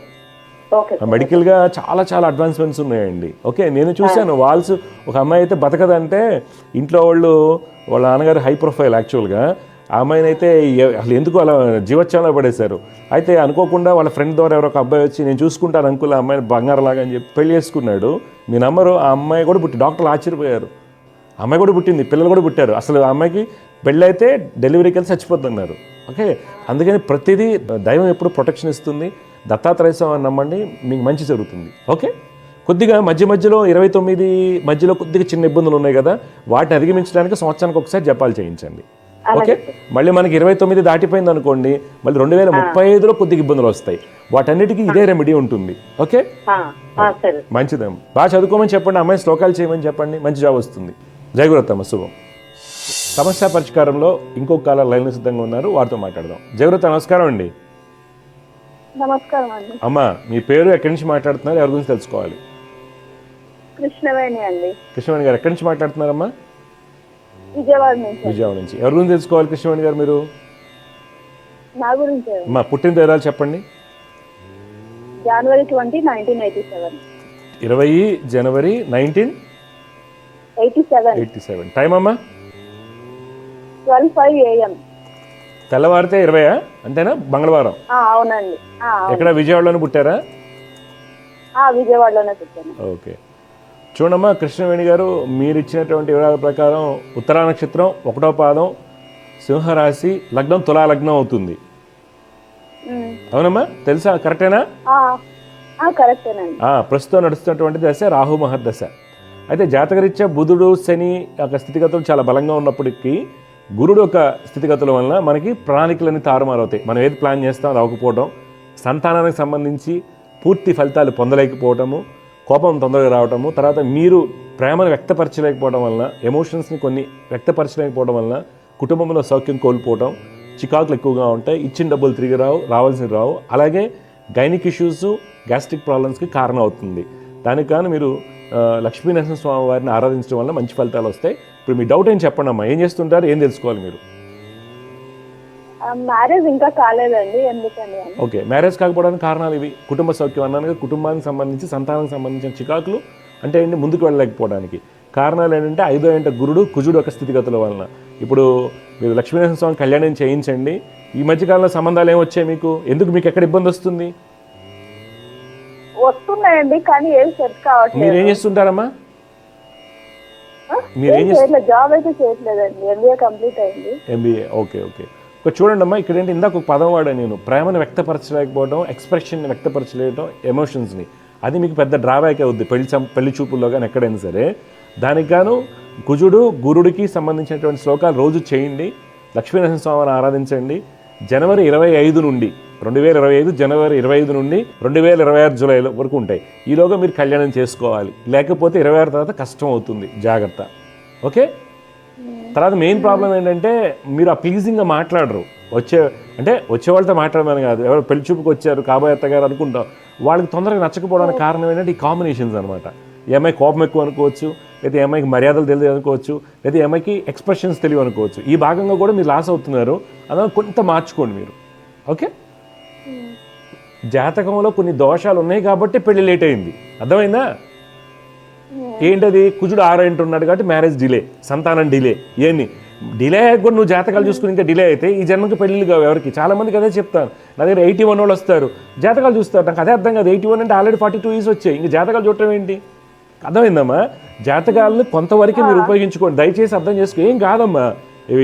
మెడికల్గా చాలా చాలా అడ్వాన్స్మెంట్స్ ఉన్నాయండి. ఓకే, నేను చూశాను వాల్స్. ఒక అమ్మాయి అయితే బతకదంటే ఇంట్లో వాళ్ళ నాన్నగారు హై ప్రొఫైల్ యాక్చువల్గా. ఆ అమ్మాయిని అయితే అసలు ఎందుకు అలా జీవోత్సవంలో పడేశారు. అయితే అనుకోకుండా వాళ్ళ ఫ్రెండ్ ద్వారా ఎవరో ఒక అబ్బాయి వచ్చి నేను చూసుకుంటాను అంకుల్ ఆ అమ్మాయిని బంగారులాగా అని చెప్పి పెళ్లి చేసుకున్నాడు. మీ నమ్మరు, ఆ అమ్మాయి కూడా పుట్టి డాక్టర్లు ఆశ్చర్యపోయారు. అమ్మాయి కూడా పుట్టింది, పిల్లలు కూడా పుట్టారు. అసలు ఆ అమ్మాయికి పెళ్ళి అయితే డెలివరీకి వెళ్ళి చచ్చిపోతున్నారు. ఓకే, అందుకని ప్రతిదీ దైవం ఎప్పుడు ప్రొటెక్షన్ ఇస్తుంది. దత్తాత్రేయ స్వామిని నమ్మండి, మీకు మంచి జరుగుతుంది. ఓకే, కొద్దిగా మధ్యలో 29 మధ్యలో కొద్దిగా చిన్న ఇబ్బందులు ఉన్నాయి కదా, వాటిని అధిగమించడానికి సంవత్సరానికి ఒకసారి జపాలు చేయించండి. ఓకే, మళ్ళీ మనకి 29 దాటిపోయింది అనుకోండి, మళ్ళీ 2035లో కొద్దిగా ఇబ్బందులు వస్తాయి. వాటన్నిటికీ ఇదే రెమెడీ ఉంటుంది. ఓకే, మంచిదమ్మ, బాగా చదువుకోమని చెప్పండి, అమ్మాయి శ్లోకాలు చేయమని చెప్పండి, మంచి జాబ్ వస్తుంది. జై గురుతమ్మ, శుభం. సమస్య పరిష్కారంలో ఇంకొక కాల లైన్లో సిద్ధంగా ఉన్నారు, వారితో మాట్లాడదాం. జయగురుత, నమస్కారం అండి. నమస్కారం అండి. అమ్మా, మీ పేరు, ఎక్కడి నుంచి మాట్లాడుతున్నారు, ఎవరి గురించి తెలుసుకోవాలి? కృష్ణవేణి అండి. కృష్ణవేణి గారు ఎక్కడి నుంచి మాట్లాడుతున్నారమ్మా? విజయవాడ నుంచి. విజయవాడ నుంచి. ఎవరి గురించి తెలుసుకోవాలి కృష్ణవేణి గారు మీరు? నా గురించి. అమ్మా, పుట్టిన తేదీలు చెప్పండి. జనవరి 20, 1987. 20 జనవరి 1987. టైం అమ్మా? 12:05 AM. తెల్లవారితే 20 అంతేనా? మంగళవారం. అవునండి. ఎక్కడ, విజయవాడలోనే పుట్టారా? విజయవాడలోనే పుట్టాను. ఓకే, చూడమ్మా కృష్ణవేణి గారు, మీరు ఇచ్చినటువంటి వివరాల ప్రకారం ఉత్తరా నక్షత్రం 1వ పాదం, సింహరాశి, లగ్నం తులా లగ్నం అవుతుంది. అవునమ్మా, తెలుసా? కరెక్టేనా? కరెక్టేనండి. ప్రస్తుతం నడుస్తున్నటువంటి దశ రాహు మహర్దశ. అయితే జాతకరీత్యా బుధుడు శని యొక్క స్థితిగతులు చాలా బలంగా ఉన్నప్పటికీ గురుడు యొక్క స్థితిగతుల వలన మనకి ప్రణాళికలన్నీ తారుమారవుతాయి. మనం ఏది ప్లాన్ చేస్తాం రాకపోవడం, సంతానానికి సంబంధించి పూర్తి ఫలితాలు పొందలేకపోవటము, కోపం తొందరగా రావటము, తర్వాత మీరు ప్రేమను వ్యక్తపరచలేకపోవడం వలన, ఎమోషన్స్ని కొన్ని వ్యక్తపరచలేకపోవడం వలన కుటుంబంలో సౌఖ్యం కోల్పోవడం, చికాకులు ఎక్కువగా ఉంటాయి, ఇచ్చిన డబ్బులు తిరిగి రావాల్సినవి రావు. అలాగే గైనిక్ ఇష్యూస్, గ్యాస్ట్రిక్ ప్రాబ్లమ్స్కి కారణం అవుతుంది. దానికి కానీ మీరు లక్ష్మీనరసింహ స్వామి వారిని ఆరాధించడం వల్ల మంచి ఫలితాలు వస్తాయి. ఇప్పుడు మీ డౌట్ ఏం చెప్పండి అమ్మా, ఏం చేస్తుంటారు, ఏం తెలుసుకోవాలి మీరు? మ్యారేజ్ ఇంకా కాలేదండి, ఎందుకని? ఓకే, మ్యారేజ్ కాకపోవడానికి కారణాలు ఇవి. కుటుంబ సౌఖ్యం అన్నాను, కుటుంబానికి సంబంధించి సంతానానికి సంబంధించిన చికాకులు అంటే ఏంటి, ముందుకు వెళ్ళలేకపోవడానికి. కారణాలు ఏంటంటే 5వ ఇంట గురుడు కుజుడు ఒక స్థితిగతుల వలన. ఇప్పుడు మీరు లక్ష్మీనరసింహ స్వామి కళ్యాణం చేయించండి. ఈ మధ్యకాలంలో సంబంధాలు ఏమొచ్చాయి మీకు? ఎందుకు మీకు ఎక్కడ ఇబ్బంది వస్తుంది? వస్తున్నాయండి కానీ ఏం సెట్ కావట్లేదు. మీరేం చేస్తుంటారమ్మా? జాబ్ అయితే చేయట్లేదండి. ఎంబీఏ కంప్లీట్ అయింది. MBA, okay okay. ఒక చూడండి అమ్మా, ఇక్కడ ఏంటి ఇందాక ఒక పదం వాడా నేను, ప్రేమను వ్యక్తపరచలేకపోవడం, ఎక్స్ప్రెషన్ని వ్యక్తపరచలేయడం, ఎమోషన్స్ని. అది మీకు పెద్ద డ్రాబ్యాక్ అవుద్ది పెళ్లి చూపుల్లో కానీ ఎక్కడైనా సరే. దానికి గాను కుజుడు గురుడికి సంబంధించినటువంటి శ్లోకాలు రోజు చేయండి. లక్ష్మీనరసింహ స్వామిని ఆరాధించండి. జనవరి 25 నుండి 2025 జనవరి 25 నుండి 2026 జూలై వరకు ఉంటాయి. ఈలోగా మీరు కళ్యాణం చేసుకోవాలి, లేకపోతే 26 తర్వాత కష్టం అవుతుంది, జాగ్రత్త. ఓకే. తర్వాత మెయిన్ ప్రాబ్లం ఏంటంటే మీరు ఆ ప్లీజింగ్గా మాట్లాడరు. వచ్చే వాళ్ళతో మాట్లాడమని కాదు, ఎవరు పెళ్లి చూపుకి వచ్చారు కాబోయే అత్తగారు అనుకుంటాం, వాళ్ళకి తొందరగా నచ్చకపోవడానికి కారణం ఏంటంటే ఈ కాంబినేషన్స్ అనమాట. ఈ అమ్మాయి కోపం ఎక్కువ అనుకోవచ్చు, లేదా ఈ అమ్మాయికి మర్యాదలు తెలియదు అనుకోవచ్చు, లేదా ఈ అమ్మాయికి ఎక్స్ప్రెషన్స్ తెలియదు అనుకోవచ్చు. ఈ భాగంగా కూడా మీరు లాస్ అవుతున్నారు. అలా కొంత మార్చుకోండి మీరు. ఓకే. జాతకంలో కొన్ని దోషాలు ఉన్నాయి కాబట్టి పెళ్లి లేట్ అయింది, అర్థమైందా? ఏంటది? కుజుడు 6 ఇంట ఉన్నాడు కాబట్టి మ్యారేజ్ డిలే, సంతానం డిలే. ఇవన్నీ డిలే కూడా నువ్వు జాతకాలు చూసుకుని ఇంకా డిలే అయితే ఈ జన్మకి పెళ్ళిళ్ళు కావు ఎవరికి. చాలామందికి అదే చెప్తాను. నా దగ్గర 81 వాళ్ళు వస్తారు, జాతకాలు చూస్తారు. నాకు అదే అర్థం కాదు. 81 అంటే ఆల్రెడీ 42 years వచ్చాయి, ఇంకా జాతకాలు చూడటం ఏంటి? అర్థమైందమ్మా? జాతకాలను కొంతవరకు మీరు ఉపయోగించుకోండి, దయచేసి అర్థం చేసుకో. ఏం కాదమ్మా.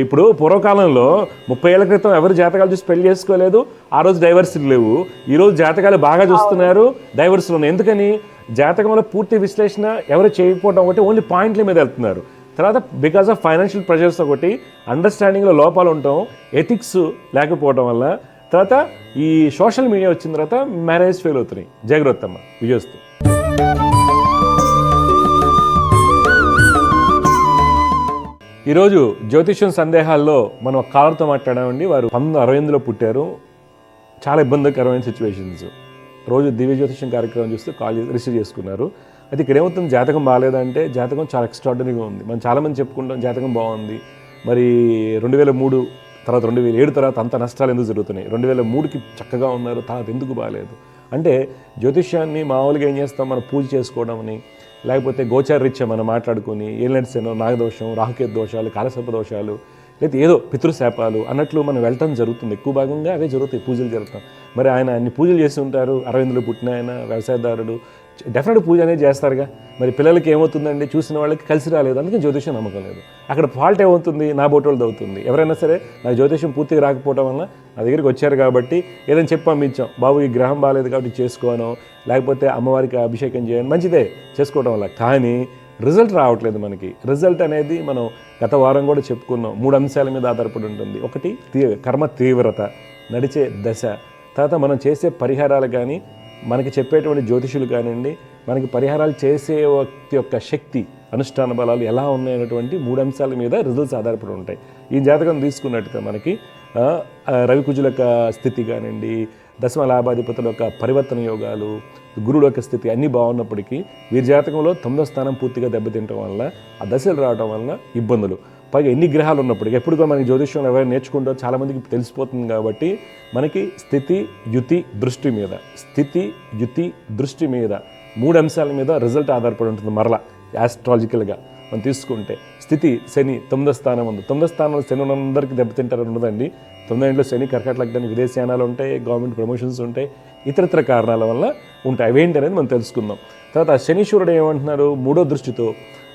ఇప్పుడు పూర్వకాలంలో 30 ఏళ్ల క్రితం ఎవరు జాతకాలు చూసి పెళ్లి చేసుకోలేదు, ఆ రోజు డైవర్సులు లేవు. ఈరోజు జాతకాలు బాగా చూస్తున్నారు, డైవర్సులు ఉన్నాయి. ఎందుకని? జాతకంలో పూర్తి విశ్లేషణ ఎవరు చేయకపోవడం ఒకటి, ఓన్లీ పాయింట్ల మీద వెళ్తున్నారు. తర్వాత బికాస్ ఆఫ్ ఫైనాన్షియల్ ప్రెషర్స్ ఒకటి, అండర్స్టాండింగ్లో లోపాలు ఉండటం, ఎథిక్స్ లేకపోవడం వల్ల, తర్వాత ఈ సోషల్ మీడియా వచ్చిన తర్వాత మ్యారేజ్ ఫెయిల్ అవుతున్నాయి. జాగ్రత్త అమ్మ. విజయస్తు. ఈరోజు జ్యోతిష్యం సందేహాల్లో మనం కాలర్తో మాట్లాడామండి. వారు 1968లో పుట్టారు. చాలా ఇబ్బందికరమైన సిచ్యువేషన్స్. రోజు దివ్య జ్యోతిష్యం కార్యక్రమం చూస్తూ కాల్ రిసీవ్ చేసుకున్నారు. అయితే ఇక్కడ ఏమవుతుంది, జాతకం బాగాలేదంటే జాతకం చాలా ఎక్స్ట్రాడినరీగా ఉంది. మనం చాలామంది చెప్పుకుంటాం జాతకం బాగుంది, మరి 2003 తర్వాత 2007 తర్వాత అంత నష్టాలు ఎందుకు జరుగుతున్నాయి, 2003కి చక్కగా ఉన్నారు, తర్వాత ఎందుకు బాగాలేదు అంటే, జ్యోతిష్యాన్ని మామూలుగా ఏం చేస్తాం, మనం పూజ చేసుకోవడం అని, లేకపోతే గోచారరీత్యా మనం మాట్లాడుకొని ఏలినట్సేనో నాగదోషం, రాహుకేతు దోషాలు, కాలసర్ప దోషాలు, లేదా ఏదో పితృశాపాలు అన్నట్లు మనం వెళ్ళటం జరుగుతుంది. ఎక్కువ భాగంగా అవే జరుగుతాయి, పూజలు జరుగుతాం. మరి ఆయన అన్ని పూజలు చేసి ఉంటారు, 60లో పుట్టిన ఆయన వ్యవసాయదారుడు, డెఫినెట్ పూజ అనేది చేస్తారుగా. మరి పిల్లలకి ఏమవుతుందండి, చూసిన వాళ్ళకి కలిసి రాలేదు, అందుకే జ్యోతిష్యం నమ్మకం లేదు. అక్కడ ఫాల్ట్ ఏమవుతుంది, నా బోటోళ్ళది అవుతుంది. ఎవరైనా సరే నాకు జ్యోతిష్యం పూర్తిగా రాకపోవడం వల్ల నా దగ్గరికి వచ్చారు కాబట్టి ఏదైనా చెప్పి పంపించాం, బాబు ఈ గ్రహం బాగాలేదు కాబట్టి చేసుకోను, లేకపోతే అమ్మవారికి అభిషేకం చేయను, మంచిదే చేసుకోవడం వల్ల. కానీ రిజల్ట్ రావట్లేదు మనకి. రిజల్ట్ అనేది మనం గత వారం కూడా చెప్పుకున్నాం, 3 అంశాల మీద ఆధారపడి ఉంటుంది. ఒకటి కర్మ తీవ్రత, నడిచే దశ, తర్వాత మనం చేసే పరిహారాలు కానీ, మనకి చెప్పేటువంటి జ్యోతిషులు కానివ్వండి, మనకి పరిహారాలు చేసే వ్యక్తి యొక్క శక్తి, అనుష్ఠాన బలాలు ఎలా ఉన్నాయనేటువంటి 3 అంశాల మీద రిజల్ట్స్ ఆధారపడి ఉంటాయి. ఈ జాతకం తీసుకున్నట్టుగా మనకి రవికుజుల యొక్క స్థితి కానివ్వండి, దశమ లాభాధిపతుల యొక్క పరివర్తన యోగాలు, గురుడు యొక్క స్థితి అన్నీ బాగున్నప్పటికీ వీరి జాతకంలో 9వ స్థానం పూర్తిగా దెబ్బతింటం వల్ల, ఆ దశలు రావడం వల్ల ఇబ్బందులు. పైగా ఎన్ని గ్రహాలు ఉన్నప్పటికీ ఎప్పుడు కూడా మనకి జ్యోతిష్యంలో ఎవరైనా నేర్చుకుంటో చాలామందికి తెలిసిపోతుంది కాబట్టి మనకి స్థితి యుతి దృష్టి మీద, స్థితి యుతి దృష్టి మీద 3 అంశాల మీద రిజల్ట్ ఆధారపడి ఉంటుంది. మరలా యాస్ట్రాలజికల్గా మనం తీసుకుంటే స్థితి శని 9వ స్థానం ఉంది. 9వ స్థానంలో శని ఉన్నందరికీ దెబ్బతింటారని ఉండదండి. 9వ ఇంట్లో శని కర్కాటక లగ్నానికి విదేశయానాలు ఉంటాయి, గవర్నమెంట్ ప్రమోషన్స్ ఉంటాయి, ఇతరత్ర కారణాల వల్ల ఉంటాయి. అవేంటి అనేది మనం తెలుసుకుందాం. తర్వాత శనీశ్వరుడు ఏమంటున్నారు, 3వ దృష్టితో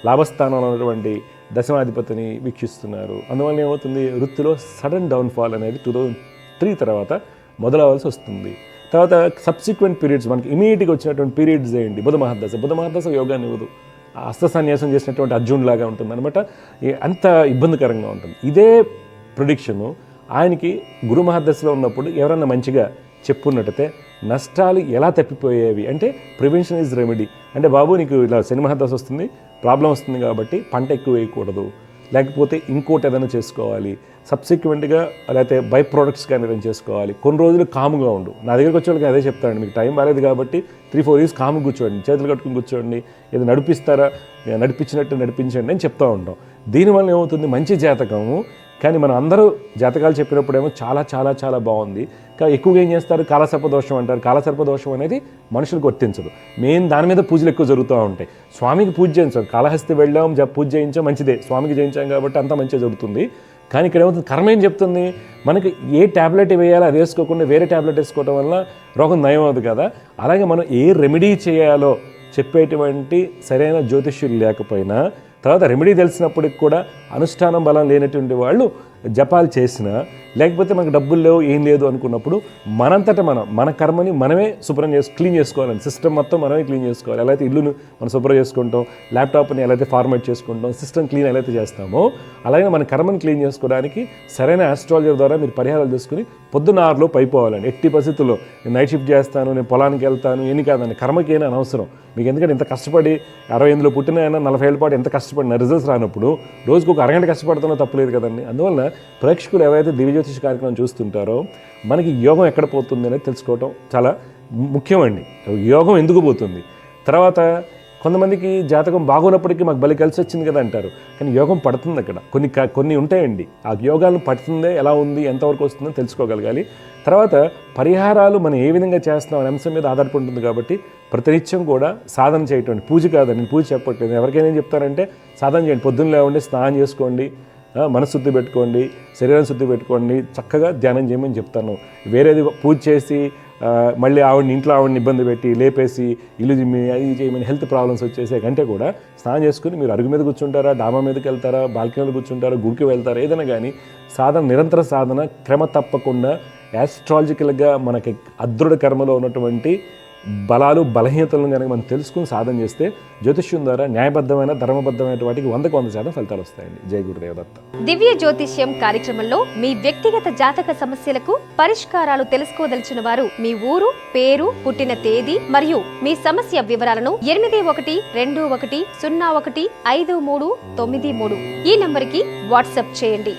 లాభస్థానంలో ఉన్నటువంటి దశమాధిపతిని వీక్షిస్తున్నారు. అందువల్ల ఏమవుతుంది, వృత్తిలో సడన్ డౌన్ఫాల్ అనేది 2003 తర్వాత మొదలవలసి వస్తుంది. తర్వాత సబ్సిక్వెంట్ పీరియడ్స్, మనకి ఇమీడియట్గా వచ్చినటువంటి పీరియడ్స్ ఏంటి, బుధ మహాదశ యోగాన్ని ఇవ్వదు, హస్త సన్యాసం చేసినటువంటి అర్జున్ లాగా ఉంటుంది అనమాట. అంత ఇబ్బందికరంగా ఉంటుంది. ఇదే ప్రిడిక్షను ఆయనకి గురు మహాదశలో ఉన్నప్పుడు ఎవరన్నా మంచిగా చెప్పున్నట్టయితే నష్టాలు ఎలా తప్పిపోయేవి అంటే, ప్రివెన్షన్ ఈజ్ రెమెడీ. అంటే బాబు నీకు ఇలా శని మహాదశ వస్తుంది, ప్రాబ్లం వస్తుంది కాబట్టి పంట ఎక్కువ వేయకూడదు, లేకపోతే ఇంకోటి ఏదైనా చేసుకోవాలి, సబ్సిక్వెంట్గా లేకపోతే బై ప్రోడక్ట్స్ కానీ ఏదైనా చేసుకోవాలి, కొన్ని రోజులు కాముగా ఉండు. నా దగ్గరికి వచ్చే వాళ్ళకి అదే చెప్తానండి, మీకు టైం బాగాలేదు కాబట్టి 3-4 years కాము కూర్చోండి, చేతులు కట్టుకుని కూర్చోండి, ఏదో నడిపిస్తారా నడిపించినట్టు నడిపించండి అని చెప్తూ ఉంటాం. దీనివల్ల ఏమవుతుంది, మంచి జాతకము కానీ మనం అందరూ జాతకాలు చెప్పినప్పుడేమో చాలా చాలా చాలా బాగుంది. ఎక్కువగా ఏం చేస్తారు, కాలసర్ప దోషం అంటారు. కాలసర్ప దోషం అనేది మనుషులకు వర్తించదు. మెయిన్ దాని మీద పూజలు ఎక్కువ జరుగుతూ ఉంటాయి. స్వామికి పూజ చేయించాం, కాళహస్తి వెళ్ళాం, పూజ చేయించాం, మంచిదే, స్వామికి చేయించాం కాబట్టి అంతా మంచిగా జరుగుతుంది. కానీ ఇక్కడ ఏమవుతుంది, కర్మ ఏం చెప్తుంది, మనకి ఏ ట్యాబ్లెట్ వేయాలో అది వేసుకోకుండా వేరే ట్యాబ్లెట్ వేసుకోవడం వల్ల రోగం నయం అవుతుంది కదా. అలాగే మనం ఏ రెమెడీ చేయాలో చెప్పేటువంటి సరైన జ్యోతిష్యులు లేకపోయినా, తర్వాత రెమెడీ తెలిసినప్పటికి కూడా అనుష్ఠానం బలం లేనటువంటి వాళ్ళు జపాలు చేసినా, లేకపోతే మనకు డబ్బులు లేవు ఏం లేదు అనుకున్నప్పుడు మనంతట మన కర్మని మనమే శుభ్రం క్లీన్ చేసుకోవాలండి. సిస్టమ్ మొత్తం మనమే క్లీన్ చేసుకోవాలి. ఎలా అయితే ఇల్లును మనం శుభ్రం చేసుకుంటాం, ల్యాప్టాప్ని ఎలా అయితే ఫార్మాట్ చేసుకుంటాం, సిస్టమ్ క్లీన్ ఎలా అయితే చేస్తామో, అలాగే మన కర్మని క్లీన్ చేసుకోవడానికి సరైన ఆస్ట్రాలజర్ ద్వారా మీరు పరిహారాలు చేసుకుని పొద్దున్న 6 లోపు అయిపోవాలండి. ఎట్టి పరిస్థితుల్లో నేను నైట్ షిఫ్ట్ చేస్తాను, నేను పొలానికి వెళ్తాను, ఎన్ని కాదండి, కర్మకేనా అనవసరం మీకు. ఎందుకంటే ఇంత కష్టపడి 68లో పుట్టిన ఆయన 40 ఏళ్ళ పాటు ఎంత కష్టపడిన రిజల్ట్స్ రానప్పుడు రోజుకు ఒక అరగంట కష్టపడుతున్నా తప్పులేదు కదండి. అందువల్ల ప్రేక్షకులు ఎవరైతే దివ్యజ్యోతిష కార్యక్రమం చూస్తుంటారో మనకి యోగం ఎక్కడ పోతుంది అనేది తెలుసుకోవటం చాలా ముఖ్యమండి. యోగం ఎందుకు పోతుంది, తర్వాత కొంతమందికి జాతకం బాగున్నప్పటికీ మాకు బలి కలిసి వచ్చింది కదా అంటారు, కానీ యోగం పడుతుంది అక్కడ. కొన్ని ఉంటాయండి, ఆ యోగాలను పడుతుందే, ఎలా ఉంది, ఎంతవరకు వస్తుందో తెలుసుకోగలగాలి. తర్వాత పరిహారాలు మనం ఏ విధంగా చేస్తున్నాం అనే అంశం మీద ఆధారపడి ఉంటుంది కాబట్టి ప్రతినిత్యం కూడా సాధన చేయటం. పూజ కాదండి, నేను పూజ చెప్పట్లేదు, ఎవరికైనా ఏం చెప్తారంటే సాధన చేయండి, పొద్దున్న లేవండి, స్నానం చేసుకోండి, మనశుద్ధి పెట్టుకోండి, శరీరం శుద్ధి పెట్టుకోండి, చక్కగా ధ్యానం చేయమని చెప్తాను. వేరేది పూజ చేసి మళ్ళీ ఇంట్లో ఆవిడని ఇబ్బంది పెట్టి లేపేసి ఇల్లు జిమ్మి అది చేయమని హెల్త్ ప్రాబ్లమ్స్ వచ్చేసే కంటే కూడా స్నానం చేసుకుని మీరు అరుగు మీద కూర్చుంటారా, డాబా మీదకి వెళ్తారా, బాల్కనీలో కూర్చుంటారా, గుడికి వెళ్తారా, ఏదైనా కానీ సాధన, నిరంతర సాధన క్రమ తప్పకుండా యాస్ట్రాలజికల్గా మనకి అదృఢ కర్మలో ఉన్నటువంటి బలాలు బలహీనతలను కనుక మనం తెలుసుకుని సాధన చేస్తే జ్యోతిష్యం ద్వారా న్యాయబద్ధమైన ధర్మబద్ధమైన వాటికి 100% ఫలితాలు వస్తాయండి. జై గురుదేవదత్త. దివ్య జ్యోతిష్యం కార్యక్రమంలో మీ వ్యక్తిగత జాతక సమస్యలకు పరిష్కారాలు తెలుసుకోదలిచిన వారు మీ ఊరు, పేరు, పుట్టిన తేదీ మరియు మీ సమస్య వివరాలను 8121015393 ఈ నంబర్కి వాట్సాప్ చేయండి.